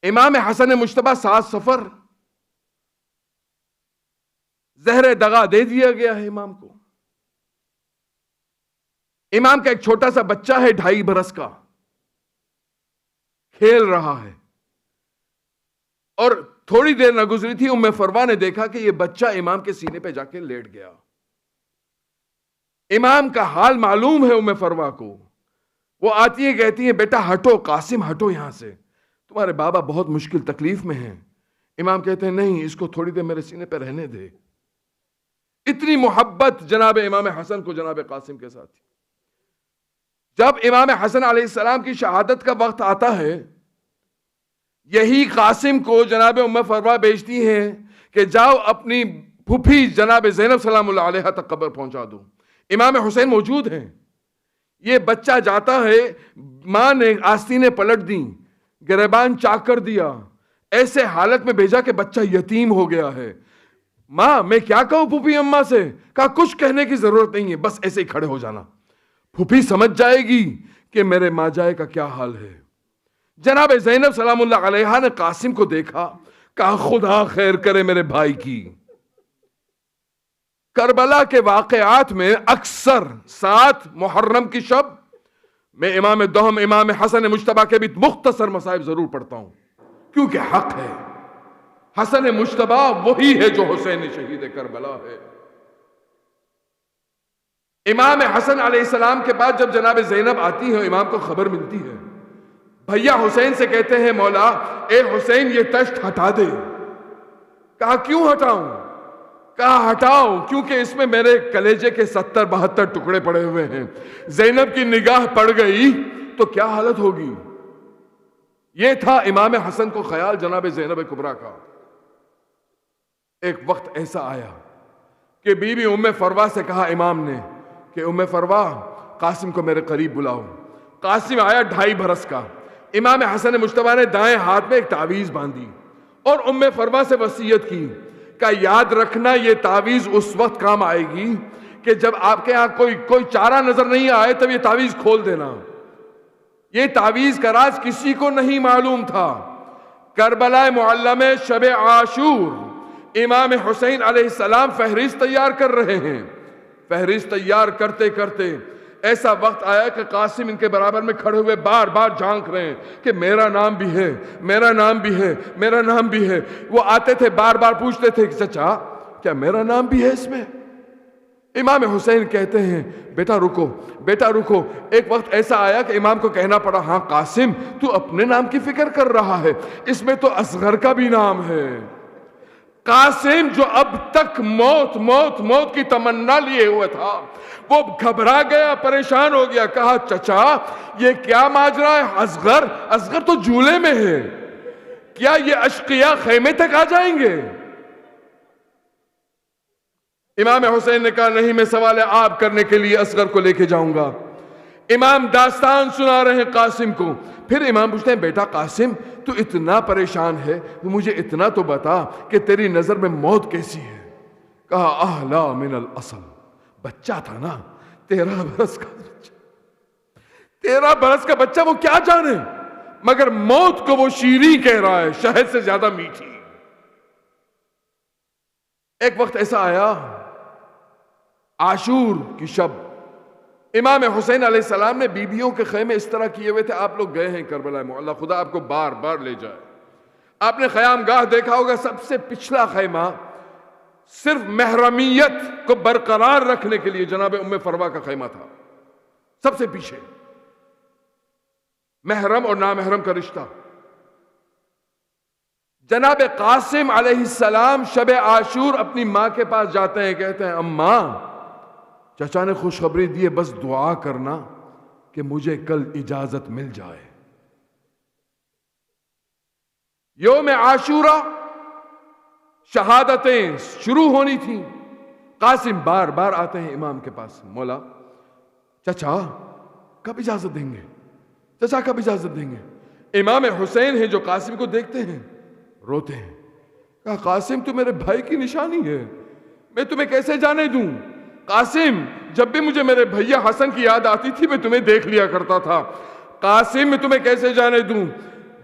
امام حسن مجتبیٰ 7 صفر زہر دغا دے دیا گیا ہے امام کو. امام کا ایک چھوٹا سا بچہ ہے 2.5 برس کا، کھیل رہا ہے، اور تھوڑی دیر نہ گزری تھی ام فروا نے دیکھا کہ یہ بچہ امام کے سینے پہ جا کے لیٹ گیا. امام کا حال معلوم ہے ام فروا کو. وہ آتی ہے، کہتی ہے بیٹا ہٹو، قاسم ہٹو یہاں سے، تمہارے بابا بہت مشکل تکلیف میں ہیں. امام کہتے ہیں نہیں، اس کو تھوڑی دیر میرے سینے پہ رہنے دے. اتنی محبت جناب امام حسن کو جناب قاسم کے ساتھ تھی. جب امام حسن علیہ السلام کی شہادت کا وقت آتا ہے، یہی قاسم کو جناب ام فروا بیچتی ہیں کہ جاؤ اپنی پھوپھی جناب زینب سلام اللہ علیہ تک قبر پہنچا دو. امام حسین موجود ہیں. یہ بچہ جاتا ہے، ماں نے آستینیں پلٹ دیں، گریبان چاک کر دیا، ایسے حالت میں بھیجا کہ بچہ یتیم ہو گیا ہے. ماں میں کیا کہوں پھوپھی اماں سے؟ کہا کچھ کہنے کی ضرورت نہیں ہے، بس ایسے ہی کھڑے ہو جانا، پھوپھی سمجھ جائے گی کہ میرے ماں جائے کا کیا حال ہے. جناب زینب سلام اللہ علیہ نے قاسم کو دیکھا، کہا خدا خیر کرے میرے بھائی کی. کربلا کے واقعات میں اکثر 7 محرم کی شب میں امام دوہم امام حسن مجتبیٰ کے بھی مختصر مصائب ضرور پڑھتا ہوں، کیونکہ حق ہے. حسن مجتبیٰ وہی ہے جو حسین شہید کربلا ہے. امام حسن علیہ السلام کے بعد جب جناب زینب آتی ہے، امام کو خبر ملتی ہے. بھیا حسین سے کہتے ہیں مولا اے حسین یہ تشت ہٹا دے. کہا کیوں ہٹاؤں؟ کہا ہٹاؤ کیونکہ اس میں میرے کلیجے کے 70-72 ٹکڑے پڑے ہوئے ہیں. زینب کی نگاہ پڑ گئی تو کیا حالت ہوگی. یہ تھا امام حسن کو خیال جناب زینب کبریٰ کا. ایک وقت ایسا آیا کہ بی بی ام فروا سے کہا امام نے کہ ام فروا قاسم کو میرے قریب بلاؤ. قاسم آیا 2.5 برس کا. امام حسن مجتبیٰ نے دائیں ہاتھ میں ایک تعویذ باندھی اور ام فروا سے وصیت کی کہ یاد رکھنا یہ تعویذ اس وقت کام آئے گی کہ جب آپ کے ہاں کوئی چارہ نظر نہیں آئے تب یہ تعویذ کھول دینا. یہ تعویذ کا راز کسی کو نہیں معلوم تھا. کربلا معلم شب عاشور امام حسین علیہ السلام فہرست تیار کر رہے ہیں. فہرست تیار کرتے کرتے ایسا وقت آیا کہ قاسم ان کے برابر میں کھڑے ہوئے بار بار جھانک رہے ہیں کہ میرا نام بھی ہے، میرا نام بھی ہے، میرا نام بھی ہے. وہ آتے تھے بار بار پوچھتے تھے کہ چچا کیا میرا نام بھی ہے اس میں؟ امام حسین کہتے ہیں بیٹا رکو، بیٹا رکو. ایک وقت ایسا آیا کہ امام کو کہنا پڑا ہاں قاسم تو اپنے نام کی فکر کر رہا ہے، اس میں تو اصغر کا بھی نام ہے. قاسم جو اب تک موت موت موت کی تمنا لیے ہوئے تھا وہ گھبرا گیا، پریشان ہو گیا. کہا چچا یہ کیا ماجرا ہے؟ اصغر اصغر تو جھولے میں ہے، کیا یہ اشقیاء خیمے تک آ جائیں گے؟ امام حسین نے کہا نہیں، میں سوال آپ کرنے کے لیے اصغر کو لے کے جاؤں گا. امام داستان سنا رہے ہیں قاسم کو. پھر امام پوچھتے ہیں بیٹا قاسم تو اتنا پریشان ہے، مجھے اتنا تو بتا کہ تیری نظر میں موت کیسی ہے؟ کہا احلا من الاصل. بچہ تھا نا 13 برس کا بچہ، 13 برس کا بچہ وہ کیا جانے، مگر موت کو وہ شیریں کہہ رہا ہے، شہد سے زیادہ میٹھی. ایک وقت ایسا آیا عاشور کی شب، امام حسین علیہ السلام نے بیبیوں کے خیمے اس طرح کیے ہوئے تھے. آپ لوگ گئے ہیں کربلا معلیٰ، خدا آپ کو بار بار لے جائے. آپ نے خیام گاہ دیکھا ہوگا، سب سے پچھلا خیمہ صرف محرمیت کو برقرار رکھنے کے لیے جناب ام فروا کا خیمہ تھا. سب سے پیچھے محرم اور نامحرم کا رشتہ. جناب قاسم علیہ السلام شب عاشور اپنی ماں کے پاس جاتے ہیں، کہتے ہیں اماں چچا نے خوشخبری دی ہے، بس دعا کرنا کہ مجھے کل اجازت مل جائے. یوم عاشورہ شہادتیں شروع ہونی تھیں. قاسم بار بار آتے ہیں امام کے پاس، مولا چچا کب اجازت دیں گے؟ چچا کب اجازت دیں گے؟ امام حسین ہیں جو قاسم کو دیکھتے ہیں، روتے ہیں. کہا قاسم تو میرے بھائی کی نشانی ہے، میں تمہیں کیسے جانے دوں؟ قاسم جب بھی مجھے میرے بھیا حسن کی یاد آتی تھی میں تمہیں دیکھ لیا کرتا تھا. قاسم میں تمہیں کیسے جانے دوں؟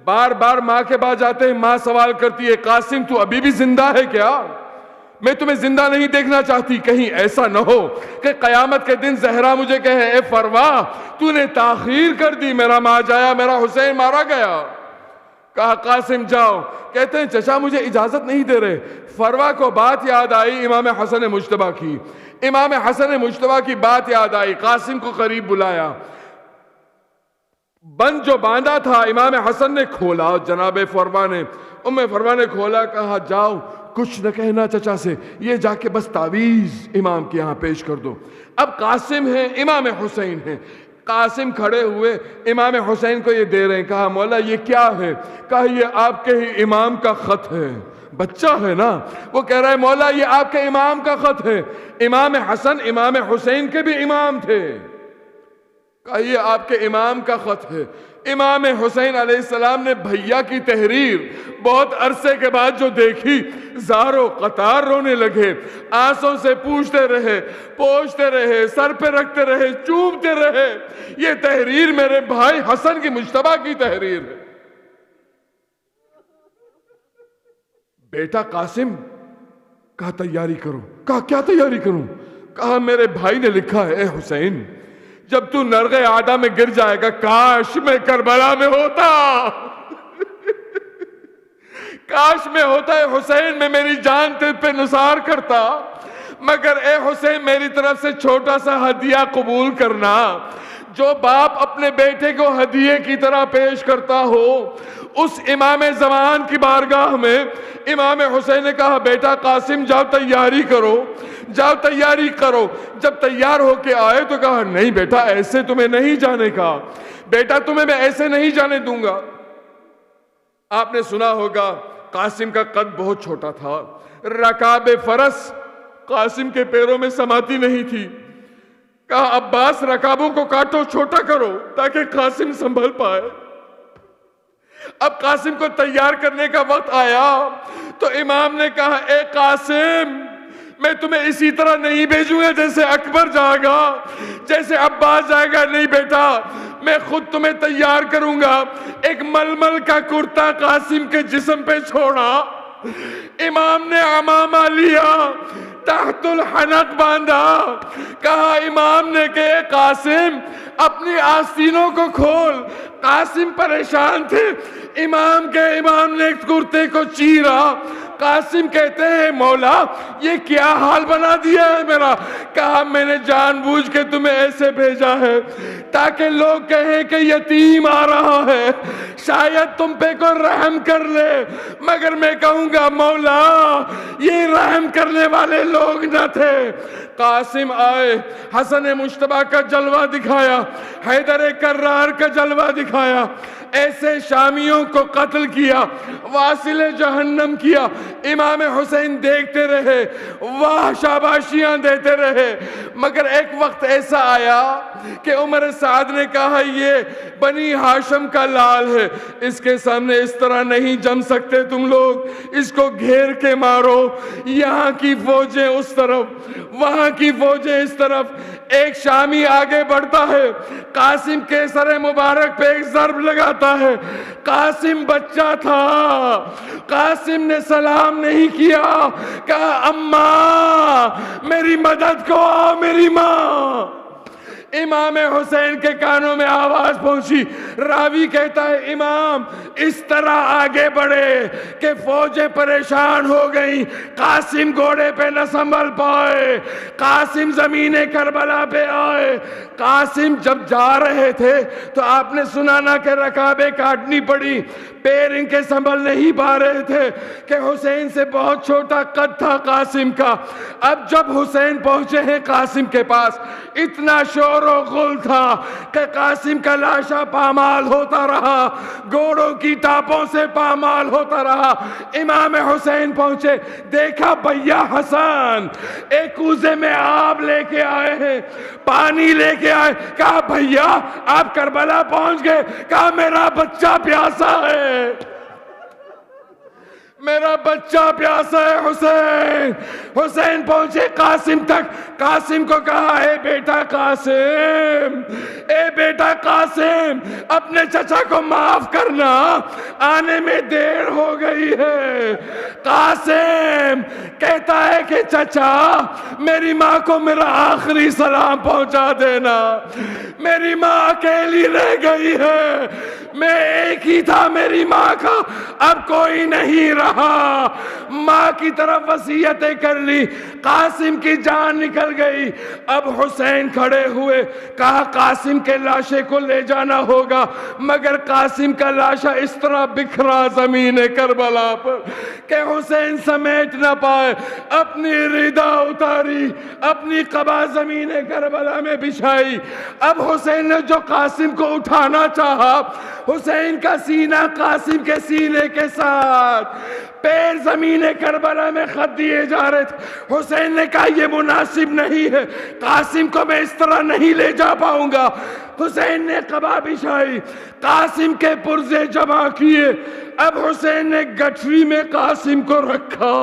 بار بار ماں کے پاس جاتے ہیں، ماں سوال کرتی ہے قاسم تو ابھی بھی زندہ ہے کیا؟ میں تمہیں زندہ نہیں دیکھنا چاہتی. کہیں ایسا نہ ہو کہ قیامت کے دن زہرا مجھے کہے اے فروا تو نے تاخیر کر دی، میرا ماں جایا، میرا حسین مارا گیا. کہا قاسم جاؤ. کہتے ہیں چچا مجھے اجازت نہیں دے رہے. فروا کو بات یاد آئی امام حسن مجتبیٰ کی. امام حسن مجتبیٰ کی بات یاد آئی، قاسم کو قریب بلایا. بند جو باندھا تھا امام حسن نے کھولا، جناب فروا نے، فروا نے کھولا. کہا جاؤ کچھ نہ کہنا چچا سے، یہ جا کے بس تعویذ امام کے یہاں پیش کر دو. اب قاسم ہیں، امام حسین ہیں. قاسم کھڑے ہوئے امام حسین کو یہ دے رہے ہیں. کہا مولا یہ کیا ہے؟ کہا یہ آپ کے ہی امام کا خط ہے. بچہ ہے نا، وہ کہہ رہا ہے مولا یہ آپ کے امام کا خط ہے. امام حسن امام حسین کے بھی امام تھے. کہا یہ آپ کے امام کا خط ہے. امام حسین علیہ السلام نے بھیا کی تحریر بہت عرصے کے بعد جو دیکھی، زارو قطار رونے لگے، آنسوں سے پوچھتے رہے، سر پہ رکھتے رہے، چومتے رہے. یہ تحریر میرے بھائی حسن کی مجتبیٰ کی تحریر ہے. بیٹا قاسم، کہا تیاری کرو. کہا کیا تیاری کروں؟ کہا میرے بھائی نے لکھا ہے اے حسین جب تو نرغ عادہ میں گر جائے گا کاش میں کربلا میں ہوتا، کاش میں ہوتا ہے حسین، میں میری جان تجھ پہ نثار کرتا. مگر اے حسین میری طرف سے چھوٹا سا ہدیہ قبول کرنا. جو باپ اپنے بیٹے کو ہدیے کی طرح پیش کرتا ہو، اس امام زمان کی بارگاہ میں امام حسین نے کہا بیٹا قاسم جاؤ تیاری کرو، جاؤ تیاری کرو. جب تیار ہو کے آئے تو کہا نہیں بیٹا ایسے تمہیں نہیں جانے کا، بیٹا تمہیں میں ایسے نہیں جانے دوں گا. آپ نے سنا ہوگا قاسم کا قد بہت چھوٹا تھا، رکاب فرس قاسم کے پیروں میں سماتی نہیں تھی. کہا عباس رکابوں کو کاٹو، چھوٹا کرو تاکہ قاسم سنبھل پائے. اب قاسم کو تیار کرنے کا وقت آیا تو امام نے کہا اے قاسم میں تمہیں اسی طرح نہیں بھیجوں گا جیسے اکبر جائے گا، جیسے عباس جائے گا. نہیں بیٹا میں خود تمہیں تیار کروں گا. ایک ململ کا کرتا قاسم کے جسم پہ چھوڑا، امام نے عمامہ لیا، تحت الحنق باندھا. کہا امام نے کہ قاسم اپنی آستینوں کو کھول. قاسم پریشان تھے. امام نے کرتے کو چیرا. قاسم کہتے ہیں مولا یہ کیا حال بنا دیا ہے میرا. کہا میں نے جان بوجھ کے تمہیں ایسے بھیجا ہے تاکہ لوگ کہیں کہ یتیم آ رہا ہے، شاید تم پہ کوئی رحم کر لے. مگر میں کہوں گا مولا یہ رحم کرنے والے لوگ نہ تھے. قاسم آئے، حسن مجتبیٰ کا جلوہ دکھایا، حیدر کرار کا جلوہ دکھایا، ایسے شامیوں کو قتل کیا، واصل جہنم کیا. امام حسین دیکھتے رہے، واہ شاباشیاں دیتے رہے. مگر ایک وقت ایسا آیا کہ عمر سعد نے کہا یہ بنی ہاشم کا لال ہے، اس کے سامنے اس طرح نہیں جم سکتے تم لوگ، اس کو گھیر کے مارو. یہاں کی فوجیں اس طرف، وہاں کی فوجیں اس طرف. ایک شامی آگے بڑھتا ہے، قاسم کے سر مبارک پہ ایک ضرب لگاتا ہے. قاسم بچہ تھا، قاسم نے سلام نہیں کیا. کہا اماں میری مدد کو آؤ میری ماں. امام حسین کے کانوں میں آواز پہنچی. راوی کہتا ہے امام اس طرح آگے بڑھے کہ فوجیں پریشان ہو گئیں، قاسم گھوڑے پہ نہ سنبھل پائے، قاسم زمین کربلا پہ آئے. قاسم جب جا رہے تھے تو آپ نے سنا نہ کہ رکابیں کاٹنی پڑی. پیر ان کے سنبھل نہیں پا رہے تھے کہ حسین سے بہت چھوٹا قد تھا قاسم کا. اب جب حسین پہنچے ہیں قاسم کے پاس، اتنا شور و غل تھا کہ قاسم کا لاشا پامال ہوتا رہا، گھوڑوں کی ٹاپوں سے پامال ہوتا رہا. امام حسین پہنچے، دیکھا بھیا حسن ایک کوزے میں آب لے کے آئے ہیں، پانی لے کے آئے. کہا بھیا آپ کربلا پہنچ گئے؟ کہا میرا بچہ پیاسا ہے، میرا بچہ پیاسا ہے. حسین حسین پہنچے قاسم تک. قاسم کو کہا اے بیٹا قاسم، اے بیٹا قاسم، اپنے چچا کو معاف کرنا، آنے میں دیر ہو گئی ہے. قاسم کہتا ہے کہ چچا میری ماں کو میرا آخری سلام پہنچا دینا، میری ماں اکیلی رہ گئی ہے، میں ایک ہی تھا میری ماں کا، اب کوئی نہیں رہا. ماں کی طرف وصیتیں کر لی، قاسم کی جان نکل گئی. اب حسین کھڑے ہوئے، کہا قاسم کے لاشے کو لے جانا ہوگا، مگر قاسم کا لاشا اس طرح بکھرا زمین کربلا پر کہ حسین سمیٹ نہ پائے. اپنی ردا اتاری، اپنی قبا زمین کربلا میں بچھائی. اب حسین نے جو قاسم کو اٹھانا چاہا، حسین کا سینہ قاسم کے سینے کے ساتھ، پیر زمین کربلا میں خط دیے جا رہے تھے. حسین نے کہا یہ مناسب نہیں ہے، قاسم کو میں اس طرح نہیں لے جا پاؤں گا. حسین نے قبا بچھائی، قاسم کے پرزے جمع کیے. اب حسین نے گٹھری میں قاسم کو رکھا،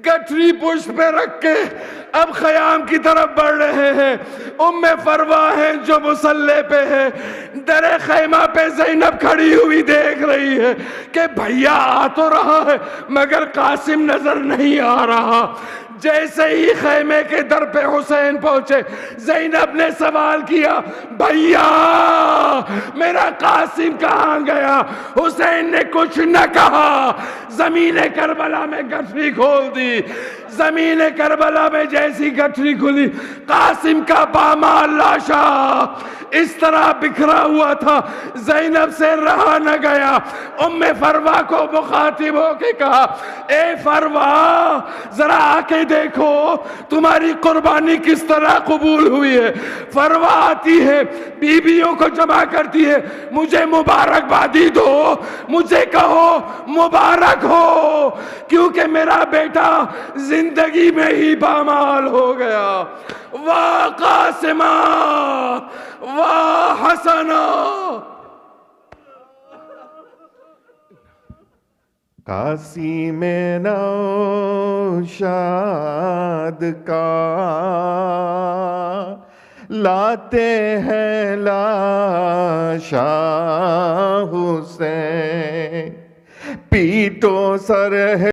گٹھری پشت پہ رکھ کے اب خیام کی طرف بڑھ رہے ہیں. ام فروا ہے جو مصلی پہ ہے، در خیمہ پہ زینب کھڑی ہوئی دیکھ رہی ہے کہ بھیا آ تو رہا ہے مگر قاسم نظر نہیں آ رہا. جیسے ہی خیمے کے در پہ حسین پہنچے، زینب نے سوال کیا بھیا میرا قاسم کہاں گیا؟ حسین نے کچھ نہ کہا، زمین کربلا میں گٹھری کھول دی. زمین کربلا میں جیسی گٹھری کھلی، قاسم کا پامال لاشا اس طرح بکھرا ہوا تھا، زینب سے رہا نہ گیا. ام فروا کو مخاطب ہو کے کہا اے فروا ذرا آ کے دیکھو تمہاری قربانی کس طرح قبول ہوئی ہے. فروا آتی ہے، بیویوں کو جمع کرتی ہے، مجھے مبارکبادی دو، مجھے کہو مبارک ہو، کیونکہ میرا بیٹا زندگی میں ہی پامال ہو گیا. واہ قاسمہ واہ حسنہ. قاسم نوشاد کا لاتے ہیں لاشا حسین، پیٹو سر ہے